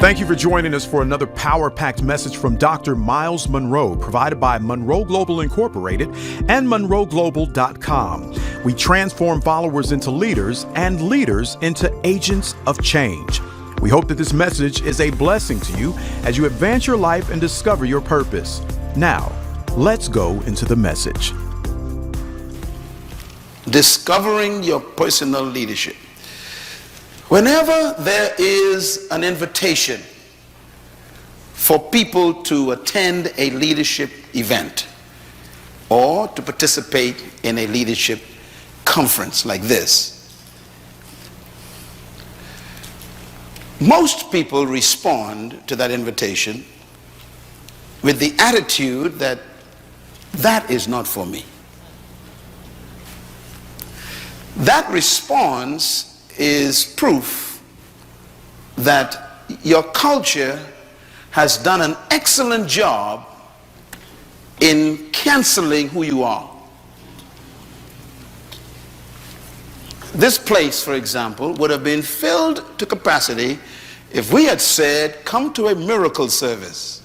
Thank you for joining us for another power-packed message from Dr. Myles Munroe, provided by Munroe Global Incorporated and MunroeGlobal.com. We transform followers into leaders and leaders into agents of change. We hope that this message is a blessing to you as you advance your life and discover your purpose. Now, let's go into the message. Discovering your personal leadership. Whenever there is an invitation for people to attend a leadership event or to participate in a leadership conference like this, most people respond to that invitation with the attitude that that is not for me. That response is proof that your culture has done an excellent job in canceling who you are. This place, for example, would have been filled to capacity if we had said, come to a miracle service.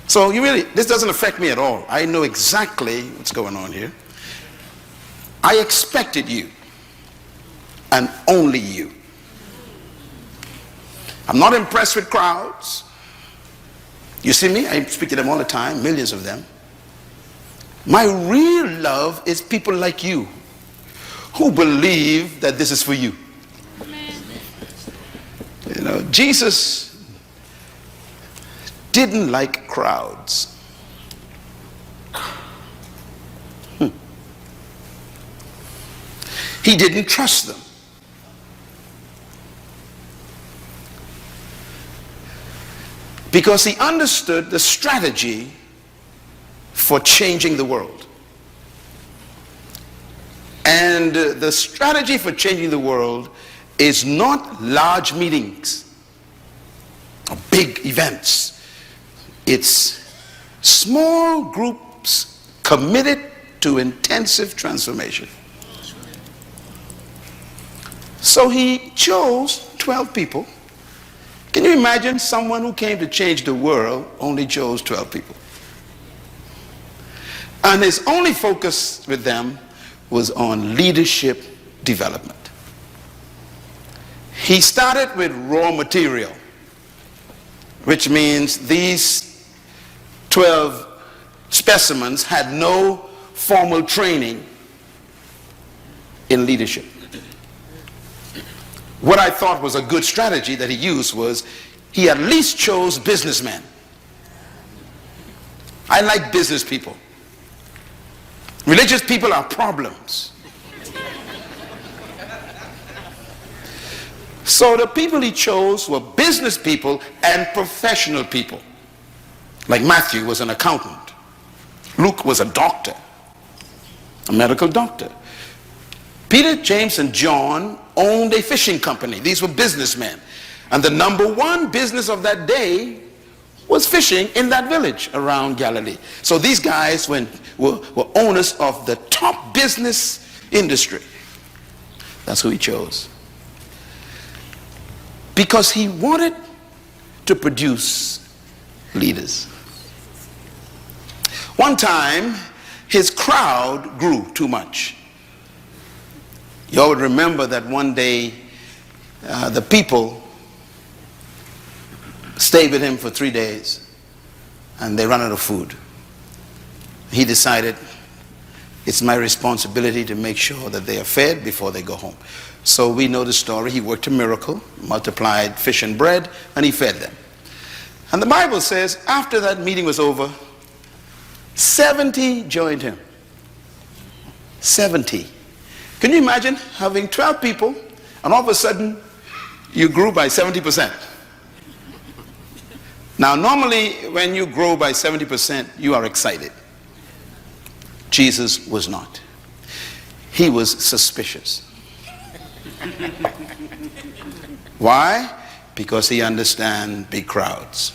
So this doesn't affect me at all. I know exactly what's going on here. I expected you, and only you. I'm not impressed with crowds. You see me? I speak to them all the time, millions of them. My real love is people like you who believe that this is for you. You know, Jesus didn't like crowds. He didn't trust them. Because he understood the strategy for changing the world. And the strategy for changing the world is not large meetings or big events. It's small groups committed to intensive transformation. So he chose 12 people. Can you imagine someone who came to change the world only chose 12 people? And his only focus with them was on leadership development. He started with raw material, which means these 12 specimens had no formal training in leadership. What I thought was a good strategy that he used was he at least chose businessmen. I like business people. Religious people are problems. So the people he chose were business people and professional people. Like Matthew was an accountant. Luke was a doctor, a medical doctor. Peter, James, and John owned a fishing company. These were businessmen. And the number one business of that day was fishing in that village around Galilee. So these guys were owners of the top business industry. That's who he chose. Because he wanted to produce leaders. One time, his crowd grew too much. You all would remember that one day the people stayed with him for 3 days and they ran out of food. He decided it's my responsibility to make sure that they are fed before they go home. So we know the story. He worked a miracle, multiplied fish and bread, and he fed them. And the Bible says after that meeting was over, 70 joined him. 70. Can you imagine having 12 people and all of a sudden you grew by 70%? Now normally when you grow by 70% you are excited. Jesus was not. He was suspicious. Why? Because he understands big crowds.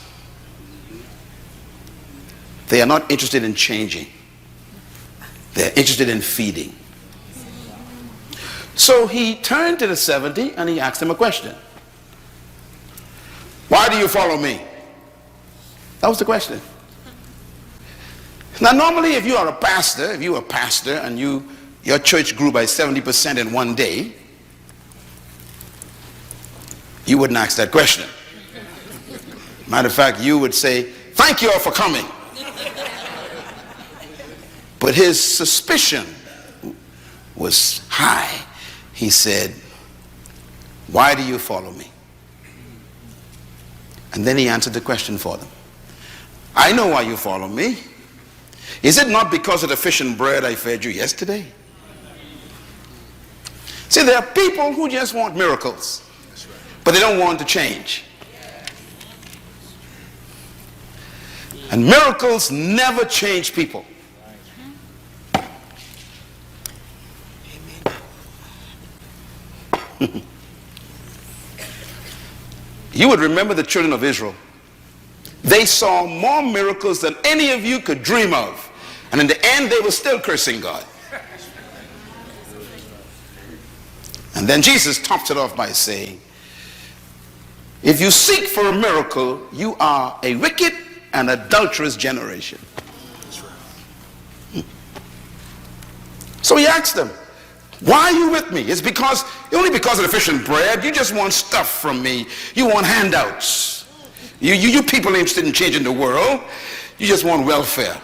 They are not interested in changing. They're interested in feeding. So he turned to the 70 and he asked them a question. Why do you follow me? That was the question. Now normally if you are a pastor, if you're a pastor and your church grew by 70% in one day, you wouldn't ask that question. Matter of fact, you would say, thank you all for coming. But his suspicion was high. He said, why do you follow me? And then he answered the question for them. I know why you follow me. Is it not because of the fish and bread I fed you yesterday? See, there are people who just want miracles, but they don't want to change. And miracles never change people. You would remember the children of Israel. They saw more miracles than any of you could dream of. And in the end, they were still cursing God. And then Jesus topped it off by saying, if you seek for a miracle, you are a wicked and adulterous generation. So he asked them, why are you with me? It's only because of the fish and bread. You just want stuff from me. You want handouts. You people are interested in changing the world. You just want welfare.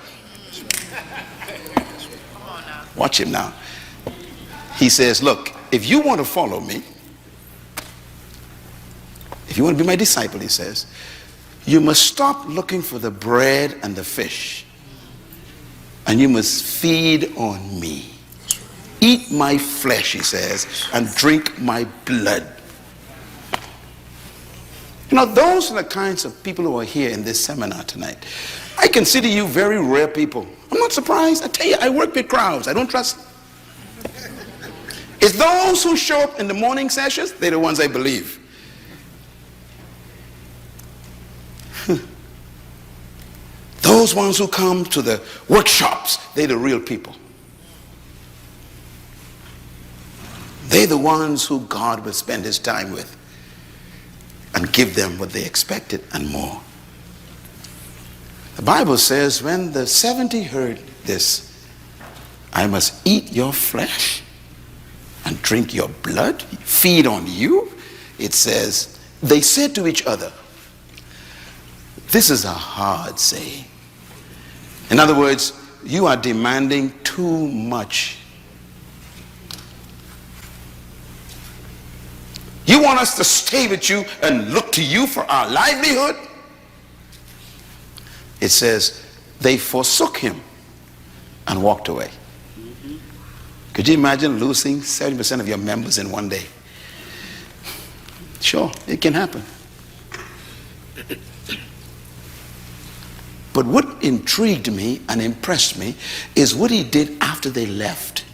Watch him now. He says, look, if you want to follow me, if you want to be my disciple, he says, you must stop looking for the bread and the fish. And you must feed on me. Eat my flesh, he says, and drink my blood. You know, those are the kinds of people who are here in this seminar tonight. I consider you very rare people. I'm not surprised. I tell you, I work with crowds. I don't trust. It's those who show up in the morning sessions, they're the ones I believe. Those ones who come to the workshops, they're the real people. They're the ones who God will spend his time with and give them what they expected and more. The Bible says when the 70 heard this, I must eat your flesh and drink your blood, feed on you. It says, they said to each other, this is a hard saying. In other words, you are demanding too much. You want us to stay with you and look to you for our livelihood? It says, they forsook him and walked away. Could you imagine losing 70% of your members in one day? Sure, it can happen. But what intrigued me and impressed me is what he did after they left.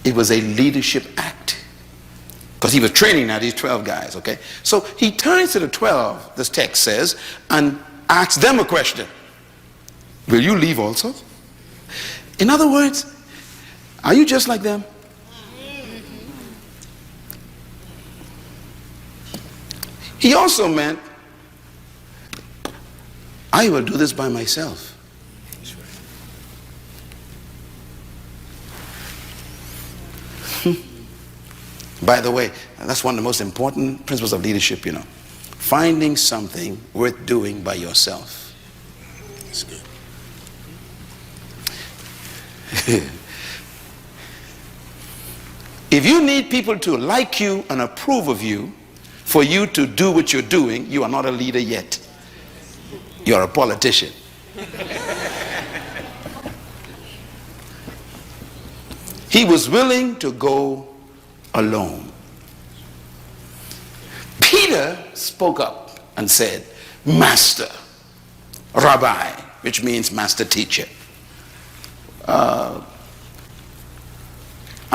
It was a leadership act. Because he was training now these 12 guys, okay? So he turns to the 12, this text says, and asks them a question. Will you leave also? In other words, are you just like them? He also meant, I will do this by myself. By the way, that's one of the most important principles of leadership, you know. Finding something worth doing by yourself. That's good. If you need people to like you and approve of you for you to do what you're doing, you are not a leader yet. You're a politician. He was willing to go alone. Peter spoke up and said, Master, Rabbi, which means master teacher. I'm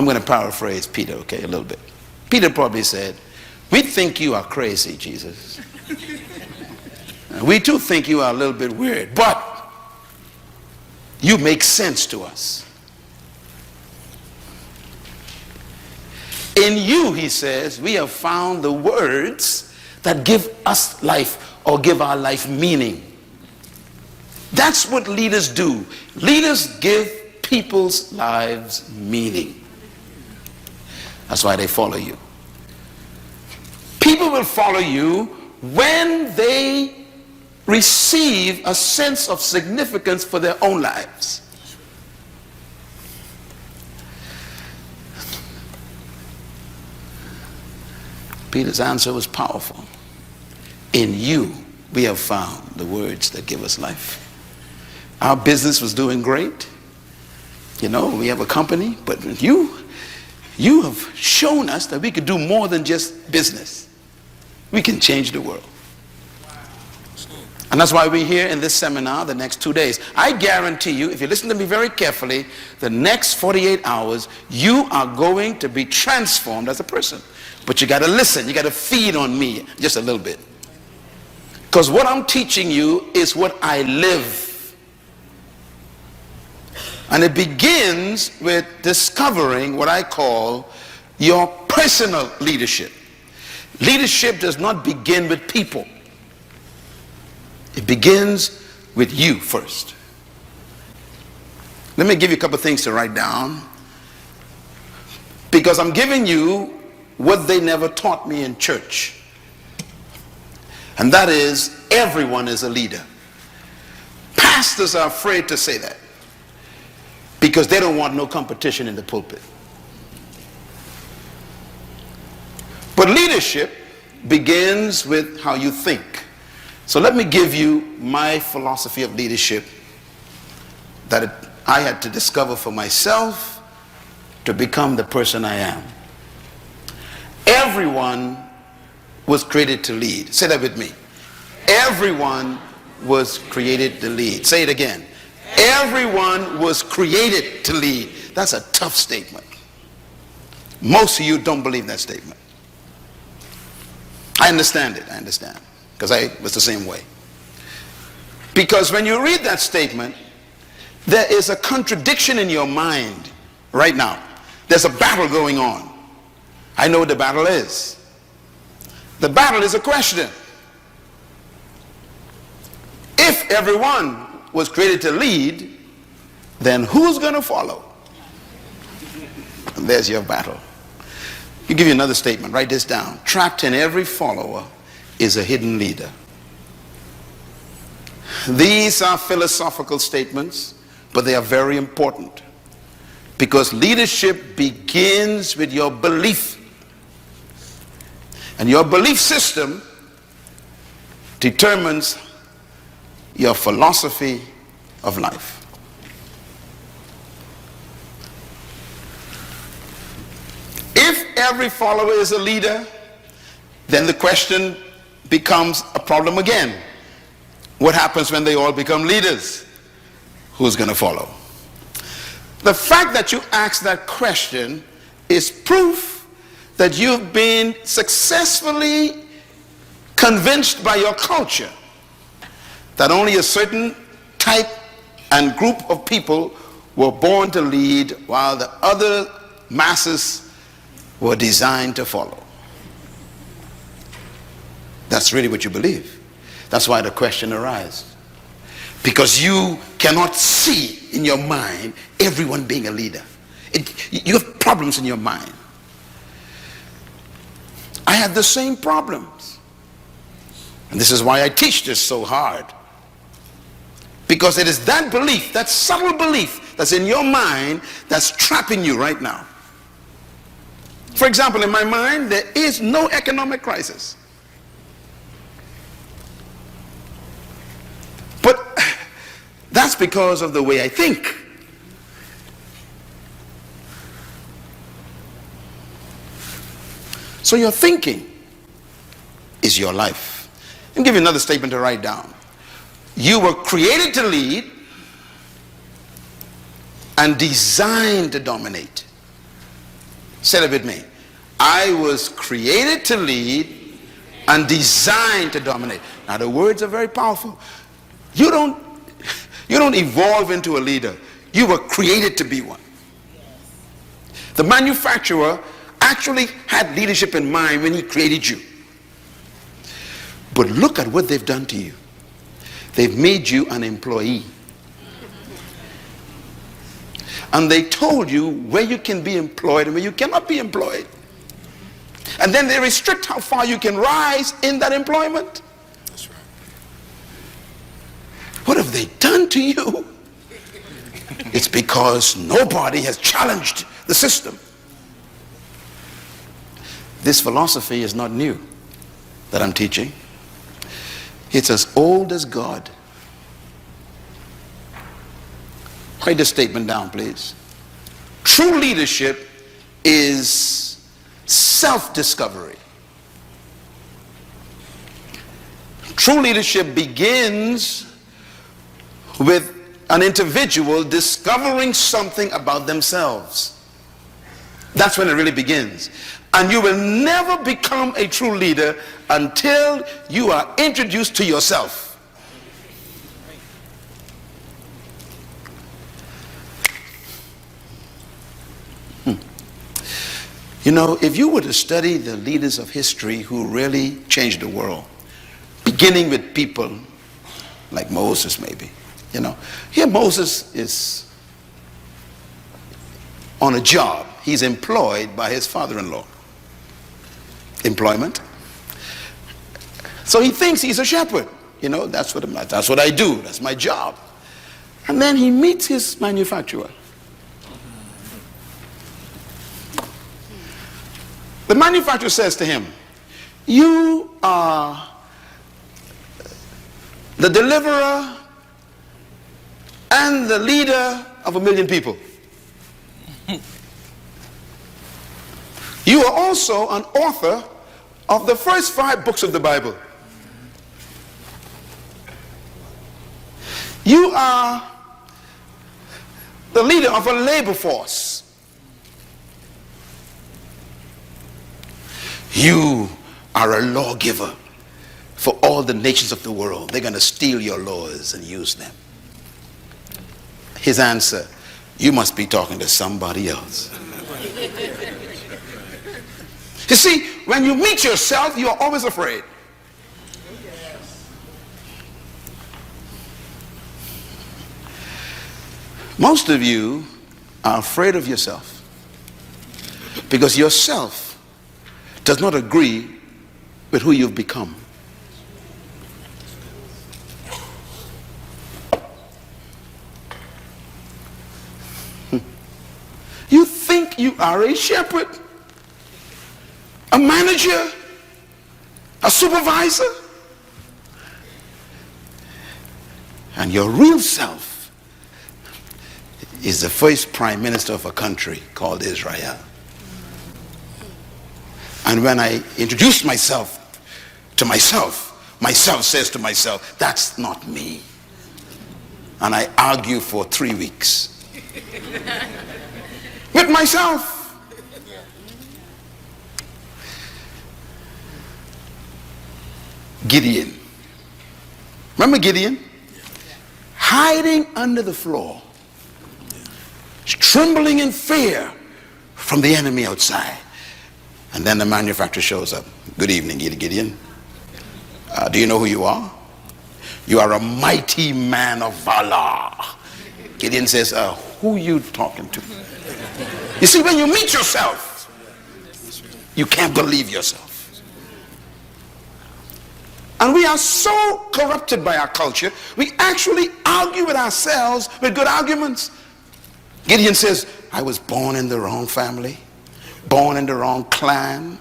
going to paraphrase Peter, okay, a little bit. Peter probably said, we think you are crazy, Jesus. We too think you are a little bit weird, but you make sense to us. In you, he says, we have found the words that give us life or give our life meaning. That's what leaders do. Leaders give people's lives meaning. That's why they follow you. People will follow you when they receive a sense of significance for their own lives. Peter's answer was powerful. In you, we have found the words that give us life. Our business was doing great. You know, we have a company, but you have shown us that we could do more than just business. We can change the world. And that's why we're here in this seminar the next 2 days. I guarantee you, if you listen to me very carefully, the next 48 hours, you are going to be transformed as a person. But you got to listen. You got to feed on me just a little bit. Because what I'm teaching you is what I live. And it begins with discovering what I call your personal leadership. Leadership does not begin with people. It begins with you first. Let me give you a couple of things to write down, because I'm giving you what they never taught me in church. And that is, everyone is a leader. Pastors are afraid to say that because they don't want no competition in the pulpit. But leadership begins with how you think. So let me give you my philosophy of leadership that I had to discover for myself to become the person I am. Everyone was created to lead. Say that with me. Everyone was created to lead. Say it again. Everyone was created to lead. That's a tough statement. Most of you don't believe that statement. I understand it. I understand. Because I was the same way. Because when you read that statement, there is a contradiction in your mind right now. There's a battle going on. I know what the battle is. The battle is a question. If everyone was created to lead, then who's going to follow? And there's your battle. I'll give you another statement. Write this down. Trapped in every follower is a hidden leader. These are philosophical statements, but they are very important, because leadership begins with your belief. And your belief system determines your philosophy of life. If every follower is a leader, then the question becomes a problem again. What happens when they all become leaders? Who's going to follow? The fact that you ask that question is proof that you've been successfully convinced by your culture that only a certain type and group of people were born to lead, while the other masses were designed to follow. That's really what you believe. That's why the question arises. Because you cannot see in your mind everyone being a leader. You have problems in your mind. I had the same problems. And this is why I teach this so hard. Because it is that belief, that subtle belief that's in your mind that's trapping you right now. For example, in my mind, there is no economic crisis. But that's because of the way I think. So your thinking is your life. I'll give you another statement to write down. You were created to lead and designed to dominate. Say it with me. I was created to lead and designed to dominate. Now the words are very powerful. You don't evolve into a leader. You were created to be one. The manufacturer actually had leadership in mind when he created you. But look at what they've done to you. They've made you an employee. And they told you where you can be employed and where you cannot be employed. And then they restrict how far you can rise in that employment. That's right. What have they done to you? It's because nobody has challenged the system. This philosophy is not new that I'm teaching. It's as old as God. Write this statement down, please. True leadership is self-discovery. True leadership begins with an individual discovering something about themselves. That's when it really begins. And you will never become a true leader until you are introduced to yourself. You know, if you were to study the leaders of history who really changed the world, beginning with people like Moses maybe, you know, here Moses is on a job. He's employed by his father-in-law. Employment. So he thinks he's a shepherd. You know, that's what I do. That's my job. And then he meets his manufacturer. The manufacturer says to him, you are the deliverer and the leader of 1 million people. You are also an author of the first 5 books of the Bible. You are the leader of a labor force. You are a lawgiver for all the nations of the world. They're going to steal your laws and use them. His answer, you must be talking to somebody else. You see, when you meet yourself, you are always afraid. Most of you are afraid of yourself because yourself does not agree with who you've become. You think you are a shepherd, a manager, a supervisor, and your real self is the first prime minister of a country called Israel. And when I introduce myself to myself, myself says to myself, that's not me. And I argue for 3 weeks with myself. Gideon. Remember Gideon? Hiding under the floor, trembling in fear from the enemy outside. And then the manufacturer shows up. Good evening, Gideon. Do you know who you are? You are a mighty man of valor. Gideon says, who are you talking to? You see, when you meet yourself, you can't believe yourself. And we are so corrupted by our culture, we actually argue with ourselves with good arguments. Gideon says, I was born in the wrong family. Born in the wrong clan,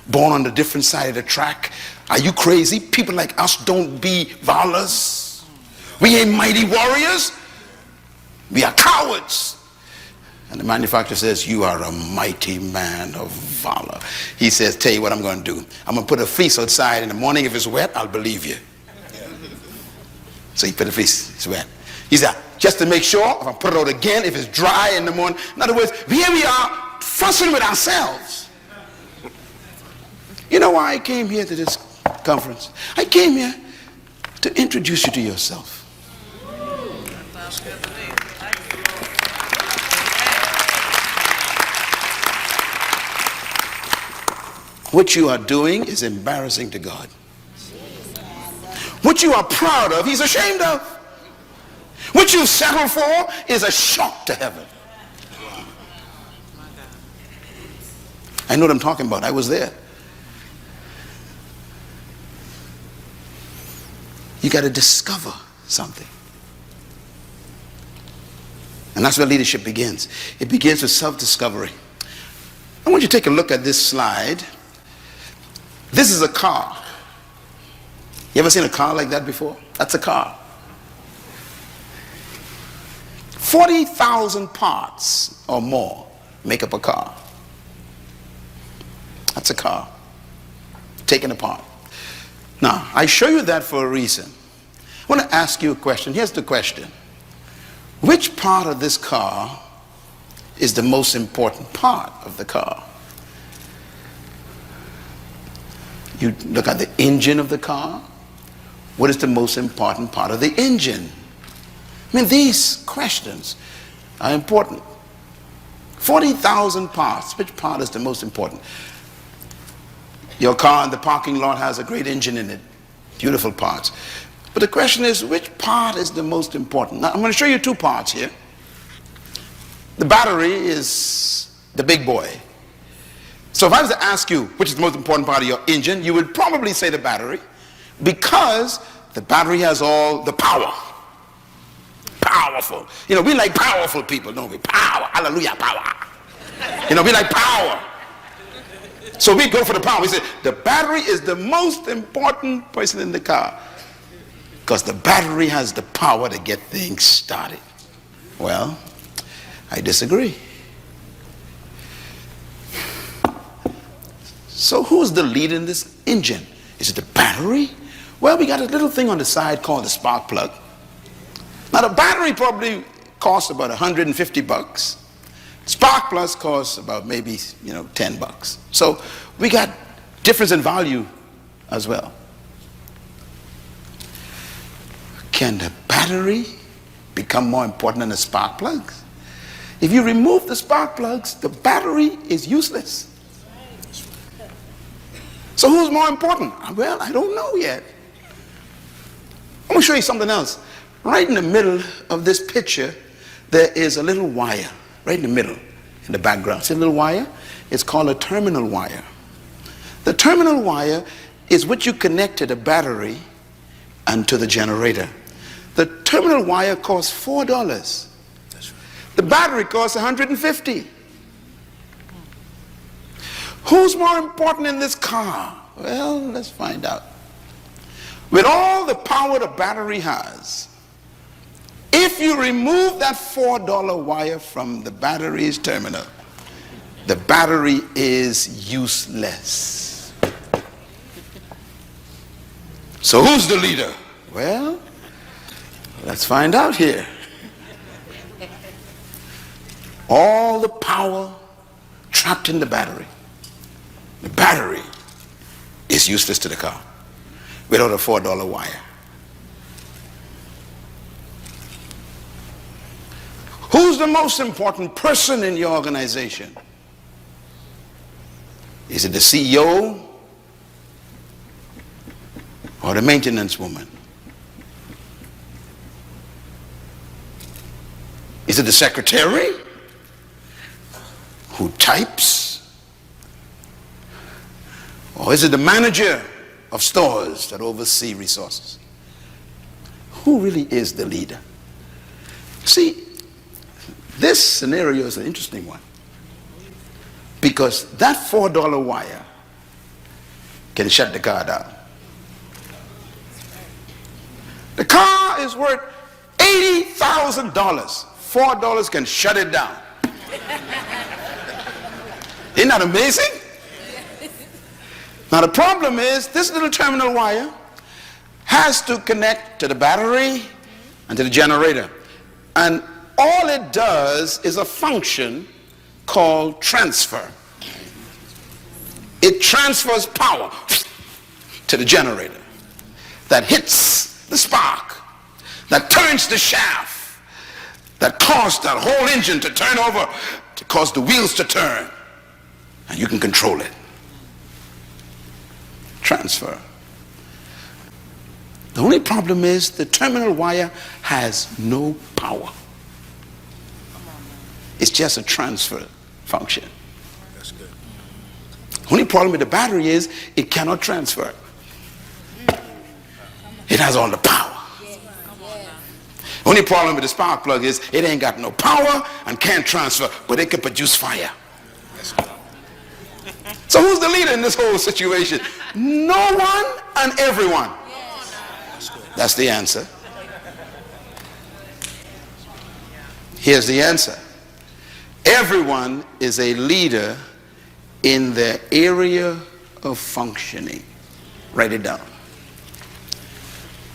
born on the different side of the track. Are you crazy? People like us don't be valors. We ain't mighty warriors. We are cowards. And the manufacturer says, you are a mighty man of valor. He says, tell you what I'm going to do. I'm going to put a fleece outside in the morning. If it's wet, I'll believe you. So he put a fleece, it's wet. He said, just to make sure, if I put it out again, if it's dry in the morning. In other words, here we are, fussing with ourselves. You know why I came here to this conference? I came here to introduce you to yourself. What you are doing is embarrassing to God. What you are proud of, he's ashamed of. What you settle for is a shock to heaven. I know what I'm talking about. I was there. You got to discover something. And that's where leadership begins. It begins with self-discovery. I want you to take a look at this slide. This is a car. You ever seen a car like that before? That's a car. 40,000 parts or more make up a car. That's a car taken apart. Now, I show you that for a reason. I want to ask you a question. Here's the question. Which part of this car is the most important part of the car? You look at the engine of the car. What is the most important part of the engine? I mean, these questions are important. 40,000 parts. Which part is the most important? Your car in the parking lot has a great engine in it. Beautiful parts. But the question is, which part is the most important? Now, I'm going to show you two parts here. The battery is the big boy. So if I was to ask you which is the most important part of your engine, you would probably say the battery, because the battery has all the power. Powerful. You know, we like powerful people, don't we? Power. Hallelujah, power. You know, we like power. So we go for the power. We say the battery is the most important person in the car, because the battery has the power to get things started. Well, I disagree. So who's the lead in this engine? Is it the battery? Well, we got a little thing on the side called the spark plug. Now, the battery probably costs about 150 bucks. Spark plug costs about maybe, $10. So we got difference in value as well. Can the battery become more important than the spark plugs? If you remove the spark plugs, the battery is useless. So who's more important? Well, I don't know yet. I'm going to show you something else. Right in the middle of this picture, there is a little wire. Right in the middle, in the background. See a little wire? It's called a terminal wire. The terminal wire is what you connect to the battery and to the generator. The terminal wire costs $4. The battery costs $150. Who's more important in this car? Well, let's find out. With all the power the battery has, if you remove that $4 wire from the battery's terminal, the battery is useless. So who's the leader? Well, let's find out here. All the power trapped in the battery. The battery is useless to the car without a $4 wire. Who's the most important person in your organization? Is it the CEO or the maintenance woman? Is it the secretary who types? Or is it the manager of stores that oversee resources? Who really is the leader? See, this scenario is an interesting one, because that $4 wire can shut the car down. The car is worth $80,000. $4 can shut it down. Isn't that amazing? Now the problem is, this little terminal wire has to connect to the battery and to the generator. And all it does is a function called transfer. It transfers power to the generator that hits the spark, that turns the shaft, that caused that whole engine to turn over, to cause the wheels to turn, and you can control it. Transfer. The The only problem is the terminal wire has no power. It's just a transfer function. That's good. Only problem with the battery is it cannot transfer. It has all the power. Only problem with the spark plug is it ain't got no power and can't transfer, but it can produce fire. That's good. So who's the leader in this whole situation? No one and everyone. That's the answer. Here's the answer. Everyone is a leader in their area of functioning. Write it down.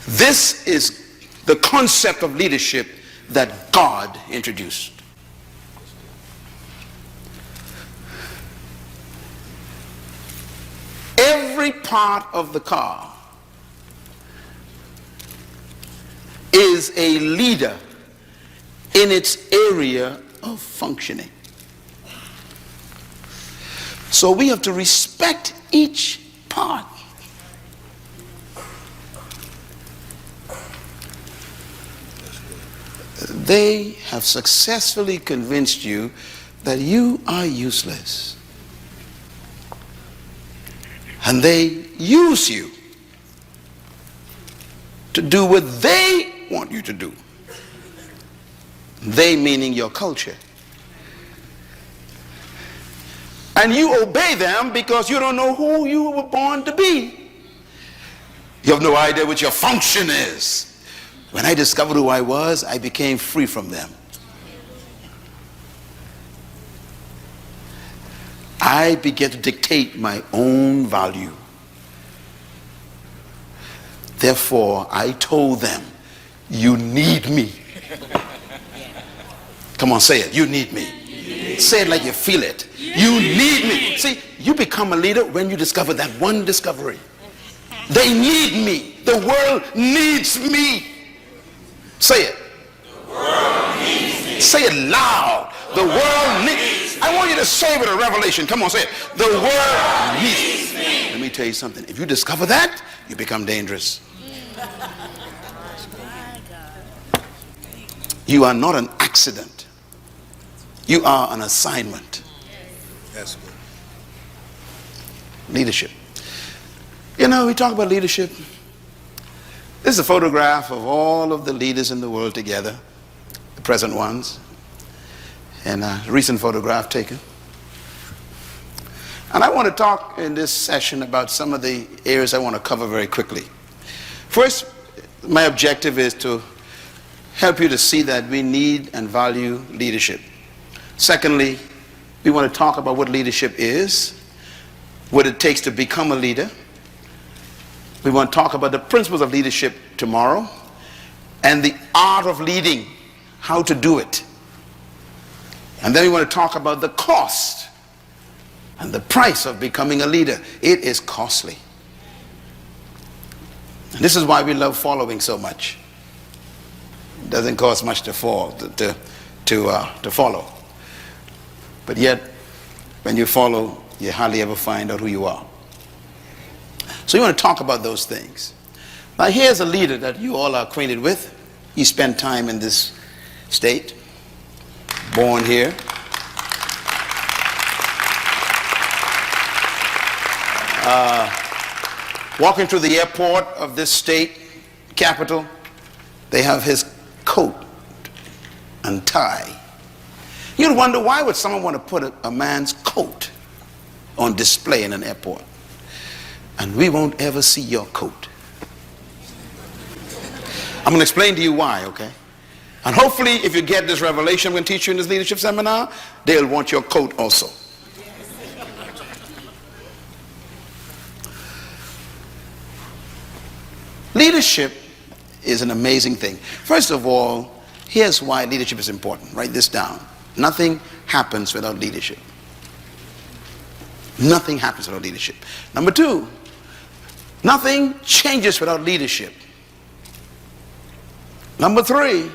This is the concept of leadership that God introduced. Every part of the car is a leader in its area of functioning. So we have to respect each part. They have successfully convinced you that you are useless. And they use you to do what they want you to do. They meaning your culture. And you obey them because you don't know who you were born to be. You have no idea what your function is. When I discovered who I was, I became free from them. I began to dictate my own value. Therefore, I told them, you need me. Come on, say it. You need me. Say it like you feel it. You need me. See, you become a leader when you discover that one discovery. They need me. The world needs me. Say it. The world needs me. Say it loud. The world needs. I want you to say it with a revelation. Come on, say it. The world needs me. Let me tell you something. If you discover that, you become dangerous. You are not an accident. You are an assignment. That's good. Leadership. You know, we talk about leadership. This is a photograph of all of the leaders in the world together, the present ones, and a recent photograph taken. And I want to talk in this session about some of the areas I want to cover very quickly. First, my objective is to help you to see that we need and value leadership. Secondly, we want to talk about what leadership is, what it takes to become a leader. We want to talk about the principles of leadership tomorrow and the art of leading, how to do it. And then we want to talk about the cost and the price of becoming a leader. It is costly. And this is why we love following so much. It doesn't cost much to follow. But yet, when you follow, you hardly ever find out who you are. So you want to talk about those things. Now here's a leader that you all are acquainted with. He spent time in this state, born here. Walking through the airport of this state capital, they have his coat and tie. You'd wonder, why would someone want to put a man's coat on display in an airport? And we won't ever see your coat. I'm going to explain to you why, okay? And hopefully, if you get this revelation I'm going to teach you in this leadership seminar, they'll want your coat also. Leadership is an amazing thing. First of all, here's why leadership is important. Write this down. Nothing happens without leadership. Nothing happens without leadership. Number two, nothing changes without leadership. Number three,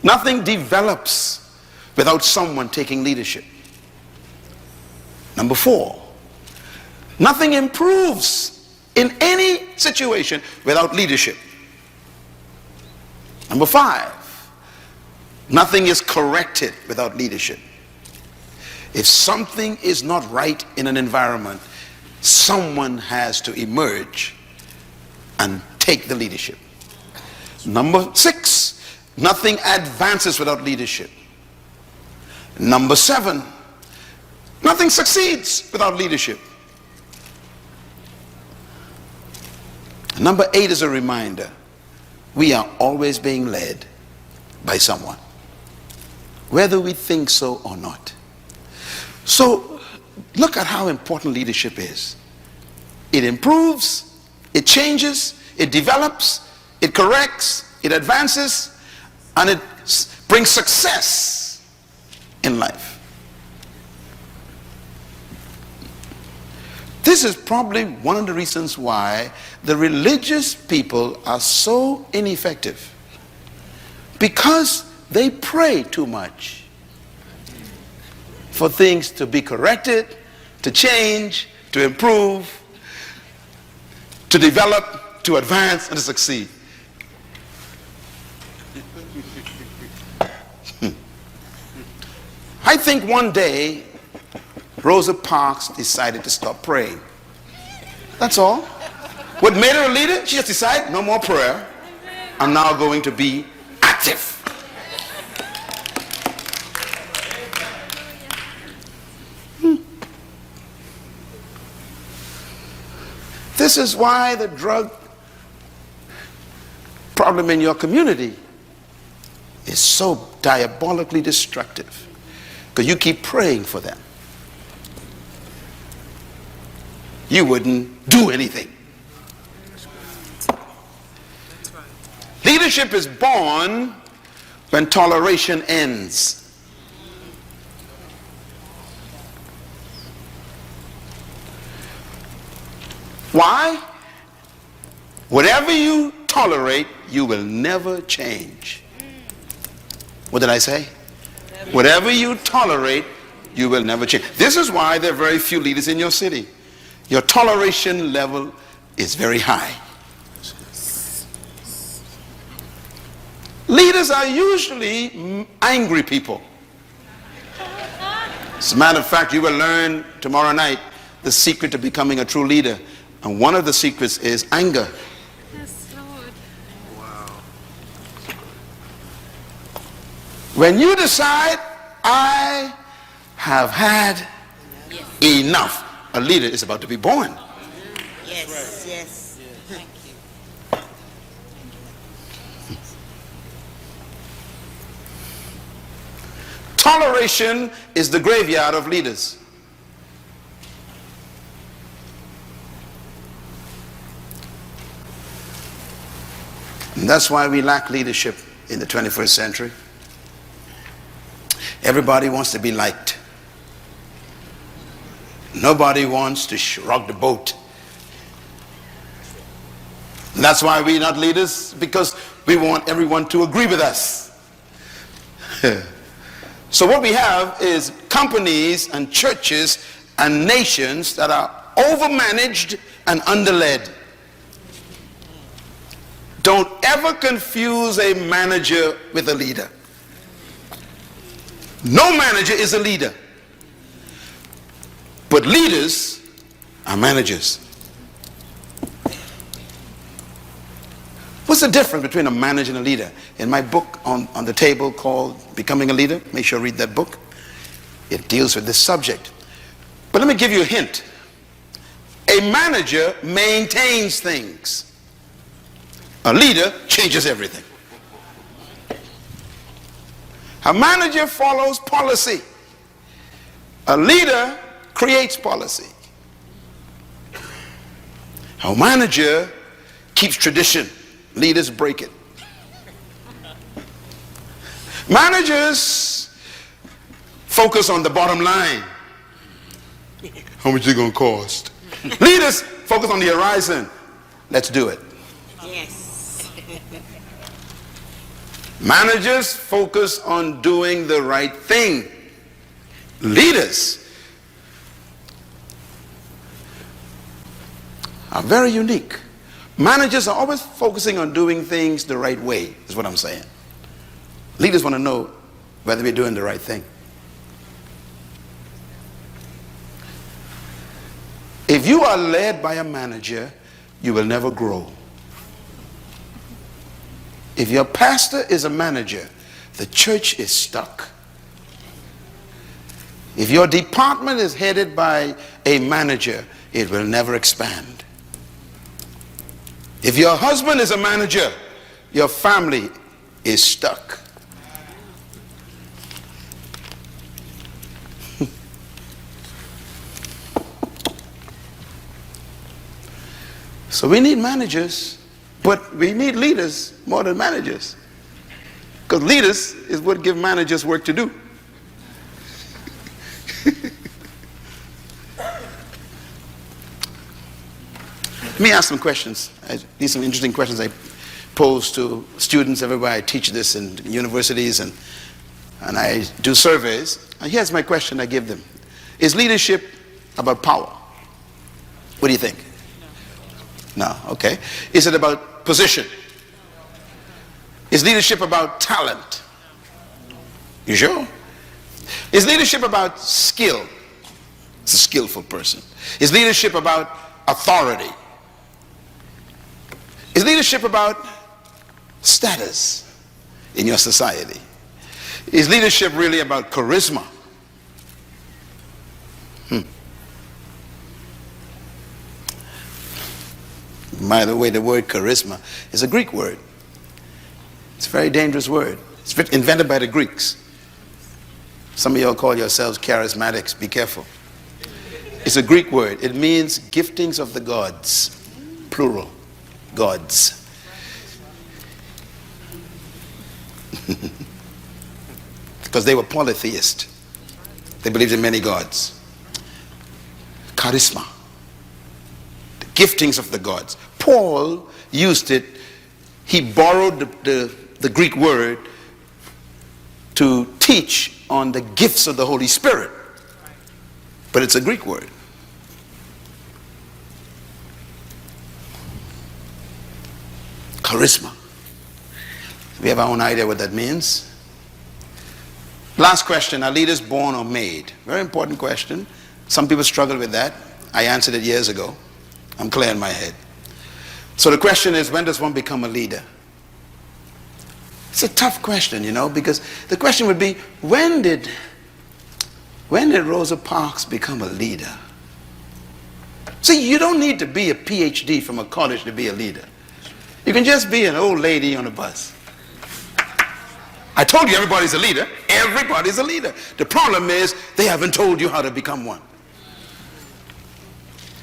nothing develops without someone taking leadership. Number four, nothing improves in any situation without leadership. Number 5, nothing is corrected without leadership. If something is not right in an environment, someone has to emerge and take the leadership. Number 6, nothing advances without leadership. Number 7, nothing succeeds without leadership. Number 8 is a reminder. We are always being led by someone, whether we think so or not. So look at how important leadership is. It improves, it changes, it develops, it corrects, it advances, and it brings success in life. This is probably one of the reasons why the religious people are so ineffective, because they pray too much for things to be corrected, to change, to improve, to develop, to advance, and to succeed. I think one day Rosa Parks decided to stop praying. That's all. What made her a leader? She just decided, no more prayer. I'm now going to be active. This is why the drug problem in your community is so diabolically destructive, because you keep praying for them. You wouldn't do anything. Leadership is born when toleration ends. Why? Whatever you tolerate, you will never change. What did I say? Whatever you tolerate, you will never change. This is why there are very few leaders in your city. Your toleration level is very high. Leaders are usually angry people. As a matter of fact, you will learn tomorrow night the secret to becoming a true leader. And one of the secrets is anger. Yes, Lord. Wow. When you decide, I have had enough, a leader is about to be born. Yes, yes. Thank you. Toleration is the graveyard of leaders. And that's why we lack leadership in the 21st century. Everybody wants to be liked. Nobody wants to rock the boat. And that's why we're not leaders, because we want everyone to agree with us. So what we have is companies and churches and nations that are overmanaged and underled. Don't ever confuse a manager with a leader. No manager is a leader. But leaders are managers. What's the difference between a manager and a leader? In my book on the table called Becoming a Leader, make sure you read that book. It deals with this subject. But let me give you a hint. A manager maintains things. A leader changes everything. A manager follows policy. A leader creates policy. A manager keeps tradition. Leaders break it. Managers focus on the bottom line. How much is it going to cost? Leaders focus on the horizon. Let's do it. Yes. Managers focus on doing the right thing. Leaders are very unique. Managers are always focusing on doing things the right way, is what I'm saying. Leaders want to know whether we're doing the right thing. If you are led by a manager, you will never grow. If your pastor is a manager, the church is stuck. If your department is headed by a manager, it will never expand. If your husband is a manager, your family is stuck. So we need managers, but we need leaders more than managers. Because leaders is what give managers work to do. Let me ask some questions. These are some interesting questions I pose to students everywhere. I teach this in universities and I do surveys. And here's my question I give them. Is leadership about power? What do you think? No, okay. Is it about position? Is leadership about talent? You sure? Is leadership about skill? It's a skillful person. Is leadership about authority? Is leadership about status in your society? Is leadership really about charisma? By the way, the word charisma is a Greek word. It's a very dangerous word. It's invented by the Greeks. Some of y'all call yourselves charismatics. Be careful. It's a Greek word. It means giftings of the gods. Plural. Gods. Because they were polytheist. They believed in many gods. Charisma. The giftings of the gods. Paul used it. He borrowed the Greek word to teach on the gifts of the Holy Spirit. But it's a Greek word. Charisma. We have our own idea what that means. Last question, are leaders born or made? Very important question. Some people struggle with that. I answered it years ago. I'm clear in my head. So the question is, when does one become a leader? It's a tough question, you know, because the question would be, when did Rosa Parks become a leader? See, you don't need to be a PhD from a college to be a leader. You can just be an old lady on a bus. I told you everybody's a leader. Everybody's a leader. The problem is they haven't told you how to become one.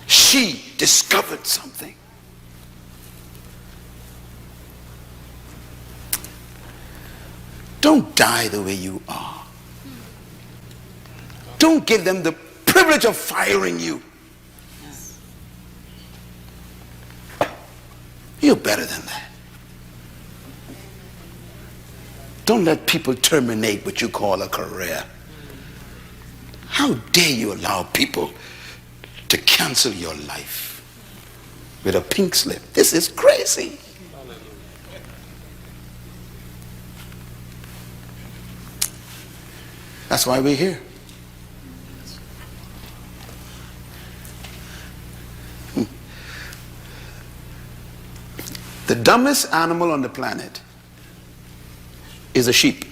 She discovered something. Don't die the way you are. Don't give them the privilege of firing you. You're better than that. Don't let people terminate what you call a career. How dare you allow people to cancel your life with a pink slip? This is crazy. That's why we're here. The dumbest animal on the planet is a sheep.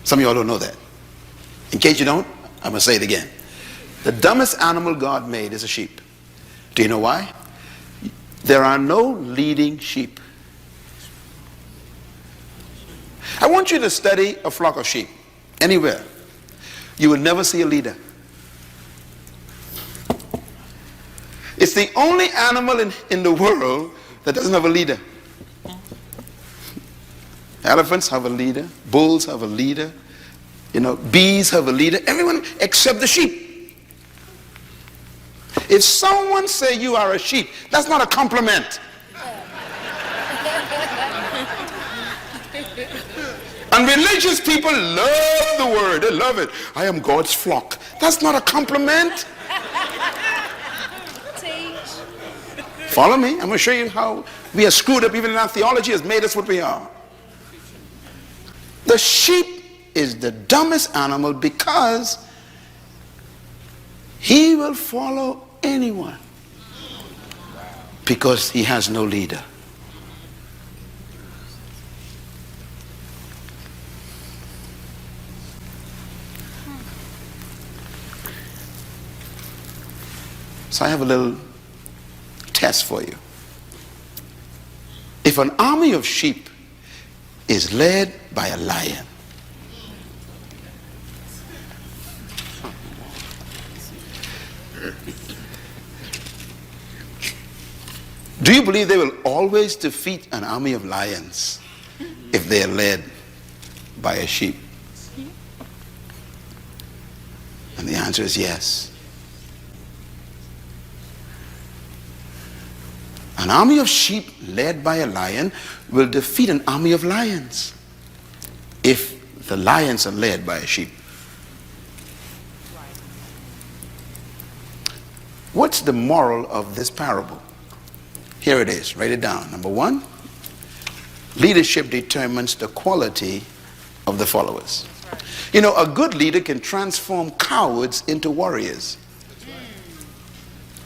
Some of y'all don't know that. In case you don't, I'm going to say it again. The dumbest animal God made is a sheep. Do you know why? There are no leading sheep. I want you to study a flock of sheep anywhere. You will never see a leader. It's the only animal in the world that doesn't have a leader. Elephants have a leader. Bulls have a leader. You know, bees have a leader. Everyone except the sheep. If someone say you are a sheep, that's not a compliment. And religious people love the word. They love it. I am God's flock. That's not a compliment. Teach. Follow me. I'm going to show you how we are screwed up even in our theology has made us what we are. The sheep is the dumbest animal because he will follow anyone because he has no leader. So I have a little test for you. If an army of sheep is led by a lion, do you believe they will always defeat an army of lions if they are led by a sheep? And the answer is yes. An army of sheep led by a lion will defeat an army of lions if the lions are led by a sheep. What's the moral of this parable? Here it is. Write it down. Number one, leadership determines the quality of the followers. You know, a good leader can transform cowards into warriors.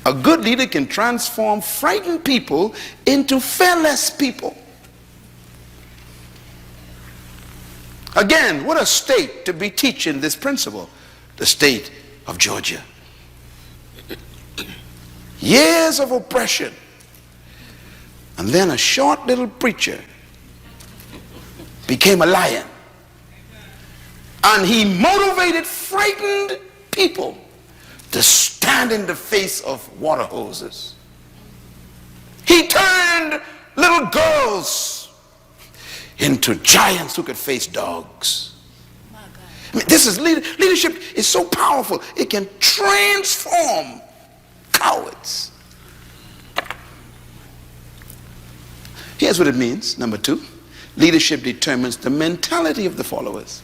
A good leader can transform frightened people into fearless people. Again, what a state to be teaching this principle. The state of Georgia. Years of oppression. And then a short little preacher became a lion. And he motivated frightened people to stand in the face of water hoses. He turned little girls into giants who could face dogs. I mean, this is leadership is so powerful. It can transform cowards. Here's what it means. Number two, leadership determines the mentality of the followers.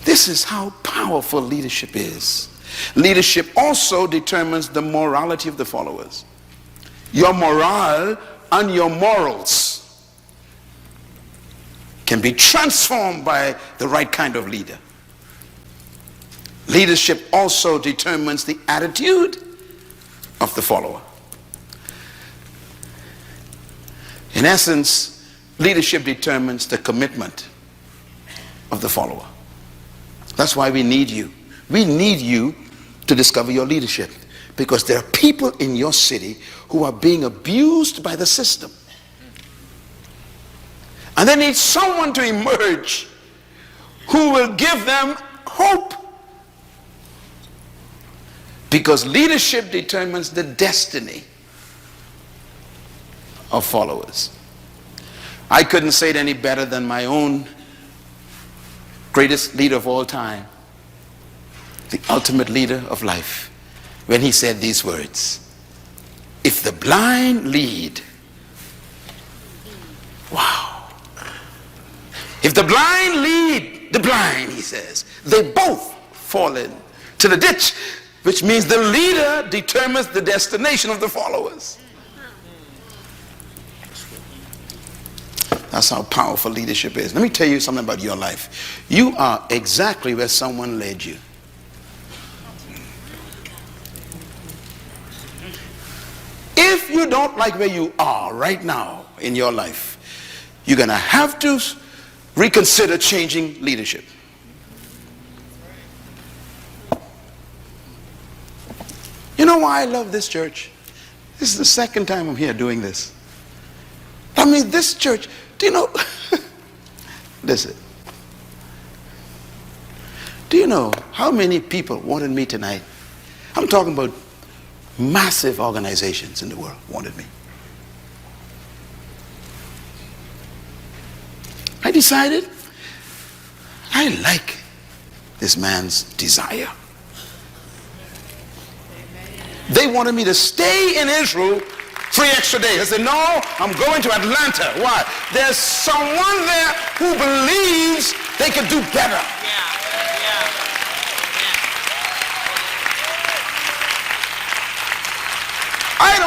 This is how powerful leadership is. Leadership also determines the morality of the followers. Your morale and your morals can be transformed by the right kind of leader. Leadership also determines the attitude of the follower. In essence, leadership determines the commitment of the follower. That's why we need you. We need you to discover your leadership, because there are people in your city who are being abused by the system. And they need someone to emerge who will give them hope. Because leadership determines the destiny of followers. I couldn't say it any better than my own greatest leader of all time, the ultimate leader of life, when he said these words: if the blind lead, wow. If the blind lead the blind, he says, they both fall into the ditch, which means the leader determines the destination of the followers. That's how powerful leadership is. Let me tell you something about your life. You are exactly where someone led you. If you don't like where you are right now in your life, you're going to have to reconsider changing leadership. You know why I love this church? This is the second time I'm here doing this. I mean, this church, do you know, listen, do you know how many people wanted me tonight? I'm talking about massive organizations in the world wanted me. I decided I like this man's desire. They wanted me to stay in Israel 3 extra days. I said, no, I'm going to Atlanta. Why? There's someone there who believes they could do better.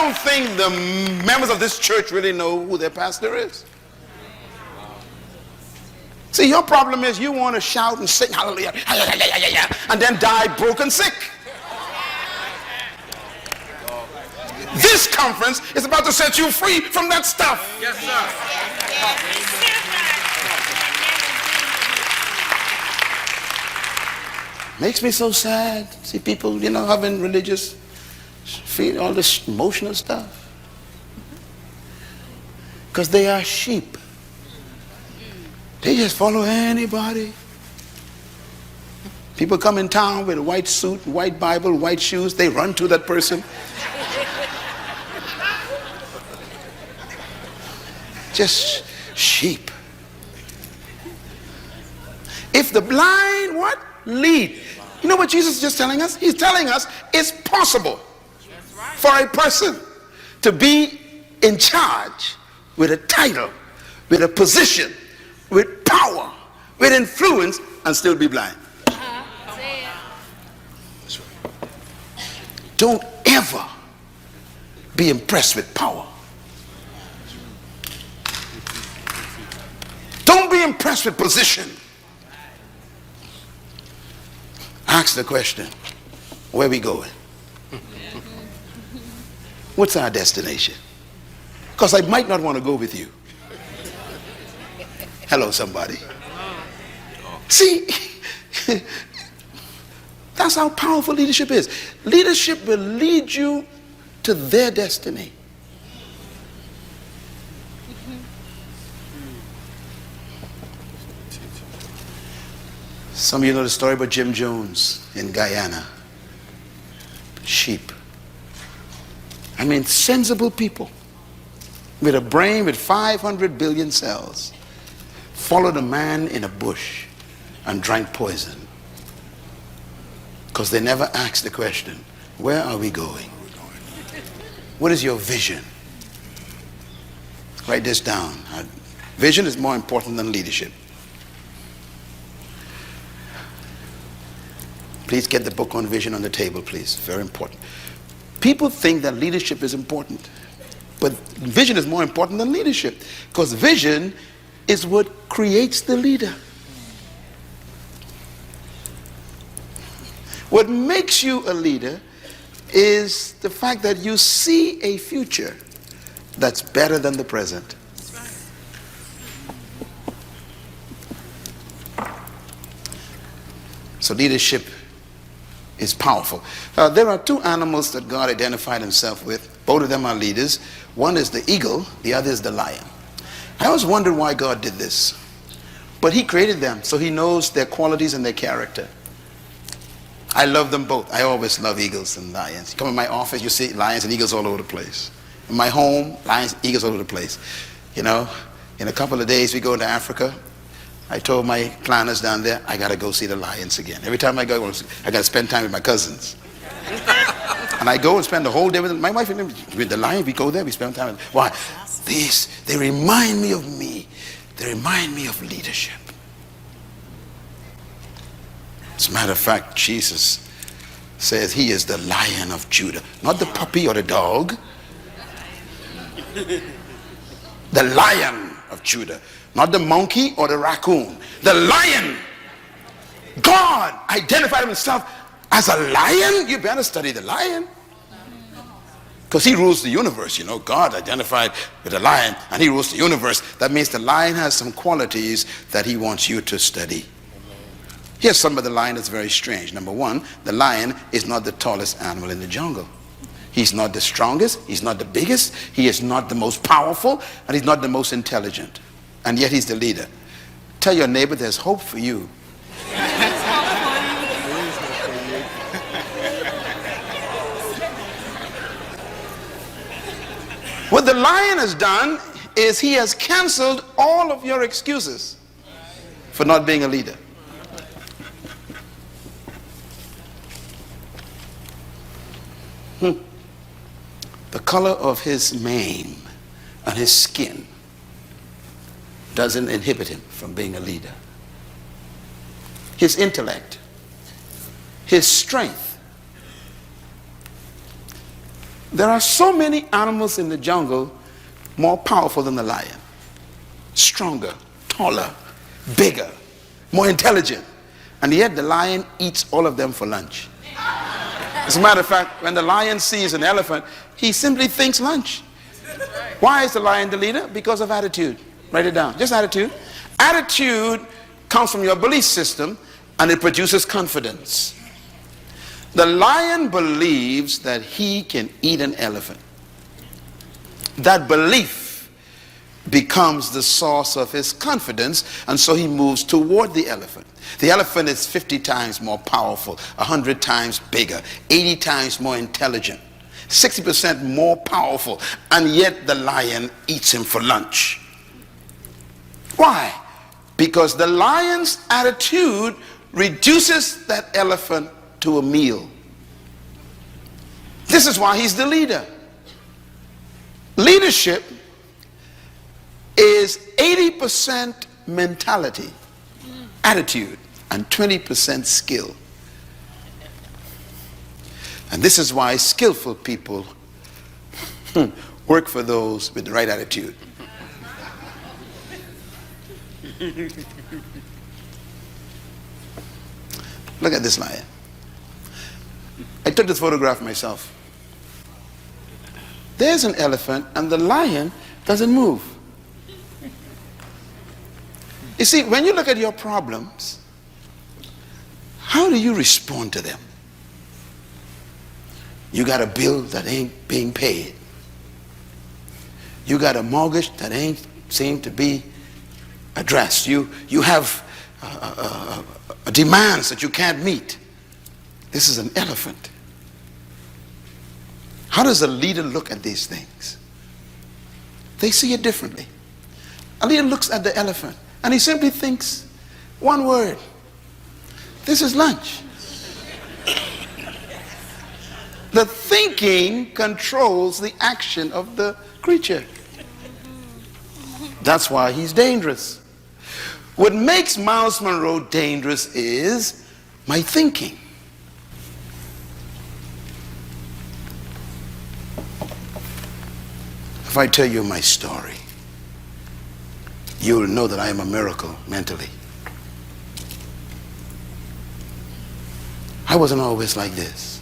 don't think the members of this church really know who their pastor is. See, your problem is you want to shout and sing hallelujah, and then die broken sick. This conference is about to set you free from that stuff. Yes, sir. Makes me so sad. See people, having religious, feel all this emotional stuff. Because they are sheep. They just follow anybody. People come in town with a white suit, white Bible, white shoes. They run to that person. Just sheep. If the blind what? Lead. You know what Jesus is just telling us? He's telling us it's possible for a person to be in charge with a title, with a position, with power, with influence, and still be blind. That's right. Don't ever be impressed with power. Don't be impressed with position. Ask the question, where are we going? What's our destination? Because I might not want to go with you. Hello, somebody. See, that's how powerful leadership is. Leadership will lead you to their destiny. Some of you know the story about Jim Jones in Guyana. Sheep. I mean, sensible people with a brain with 500 billion cells followed a man in a bush and drank poison because they never asked the question, where are we going? What is your vision? Write this down. Vision is more important than leadership. Please get the book on vision on the table, please. Very important. People think that leadership is important, but vision is more important than leadership, because vision is what creates the leader. What makes you a leader is the fact that you see a future that's better than the present. So leadership is powerful. There are two animals that God identified himself with. Both of them are leaders. One is the eagle, the other is the lion. I always wondered why God did this. But he created them, so he knows their qualities and their character. I love them both. I always love eagles and lions. You come in my office, you see lions and eagles all over the place. In my home, lions, eagles all over the place. In a couple of days we go into Africa. I told my planners down there, I got to go see the lions again. Every time I go, I got to spend time with my cousins. And I go and spend the whole day with them. My wife and them, with the lion, we go there, we spend time with them. Why? They remind me of me. They remind me of leadership. As a matter of fact, Jesus says he is the Lion of Judah. Not the puppy or the dog. The Lion of Judah. Not the monkey or the raccoon. The lion. God identified himself as a lion. You better study the lion. Because he rules the universe. God identified with the lion and he rules the universe. That means the lion has some qualities that he wants you to study. Here's some of the lion that's very strange. Number one, the lion is not the tallest animal in the jungle. He's not the strongest. He's not the biggest. He is not the most powerful. And he's not the most intelligent. And yet he's the leader. Tell your neighbor there's hope for you. What the lion has done is he has canceled all of your excuses for not being a leader. The color of his mane and his skin doesn't inhibit him from being a leader. His intellect, his strength, There are so many animals in the jungle more powerful than the lion. Stronger, taller, bigger, more intelligent. And yet the lion eats all of them for lunch. As a matter of fact, when the lion sees an elephant, he simply thinks lunch. Why is the lion the leader? Because of attitude. Write it down. Just attitude. Attitude comes from your belief system, and it produces confidence. The lion believes that he can eat an elephant. That belief becomes the source of his confidence, and so he moves toward the elephant. The elephant is 50 times more powerful, 100 times bigger, 80 times more intelligent, 60% more powerful, and yet the lion eats him for lunch. Why? Because the lion's attitude reduces that elephant to a meal. This is why he's the leader. Leadership is 80% mentality, attitude, and 20% skill. And this is why skillful people work for those with the right attitude. Look at this lion. I took this photograph myself. There's an elephant and the lion doesn't move. You see, when you look at your problems, how do you respond to them? You got a bill that ain't being paid. You got a mortgage that ain't seem to be addressed. You have demands that you can't meet. This is an elephant. How does a leader look at these things? They see it differently. A leader looks at the elephant and he simply thinks one word: this is lunch. The thinking controls the action of the creature. That's why he's dangerous. What makes Myles Munroe dangerous is my thinking. If I tell you my story, you will know that I am a miracle mentally. I wasn't always like this.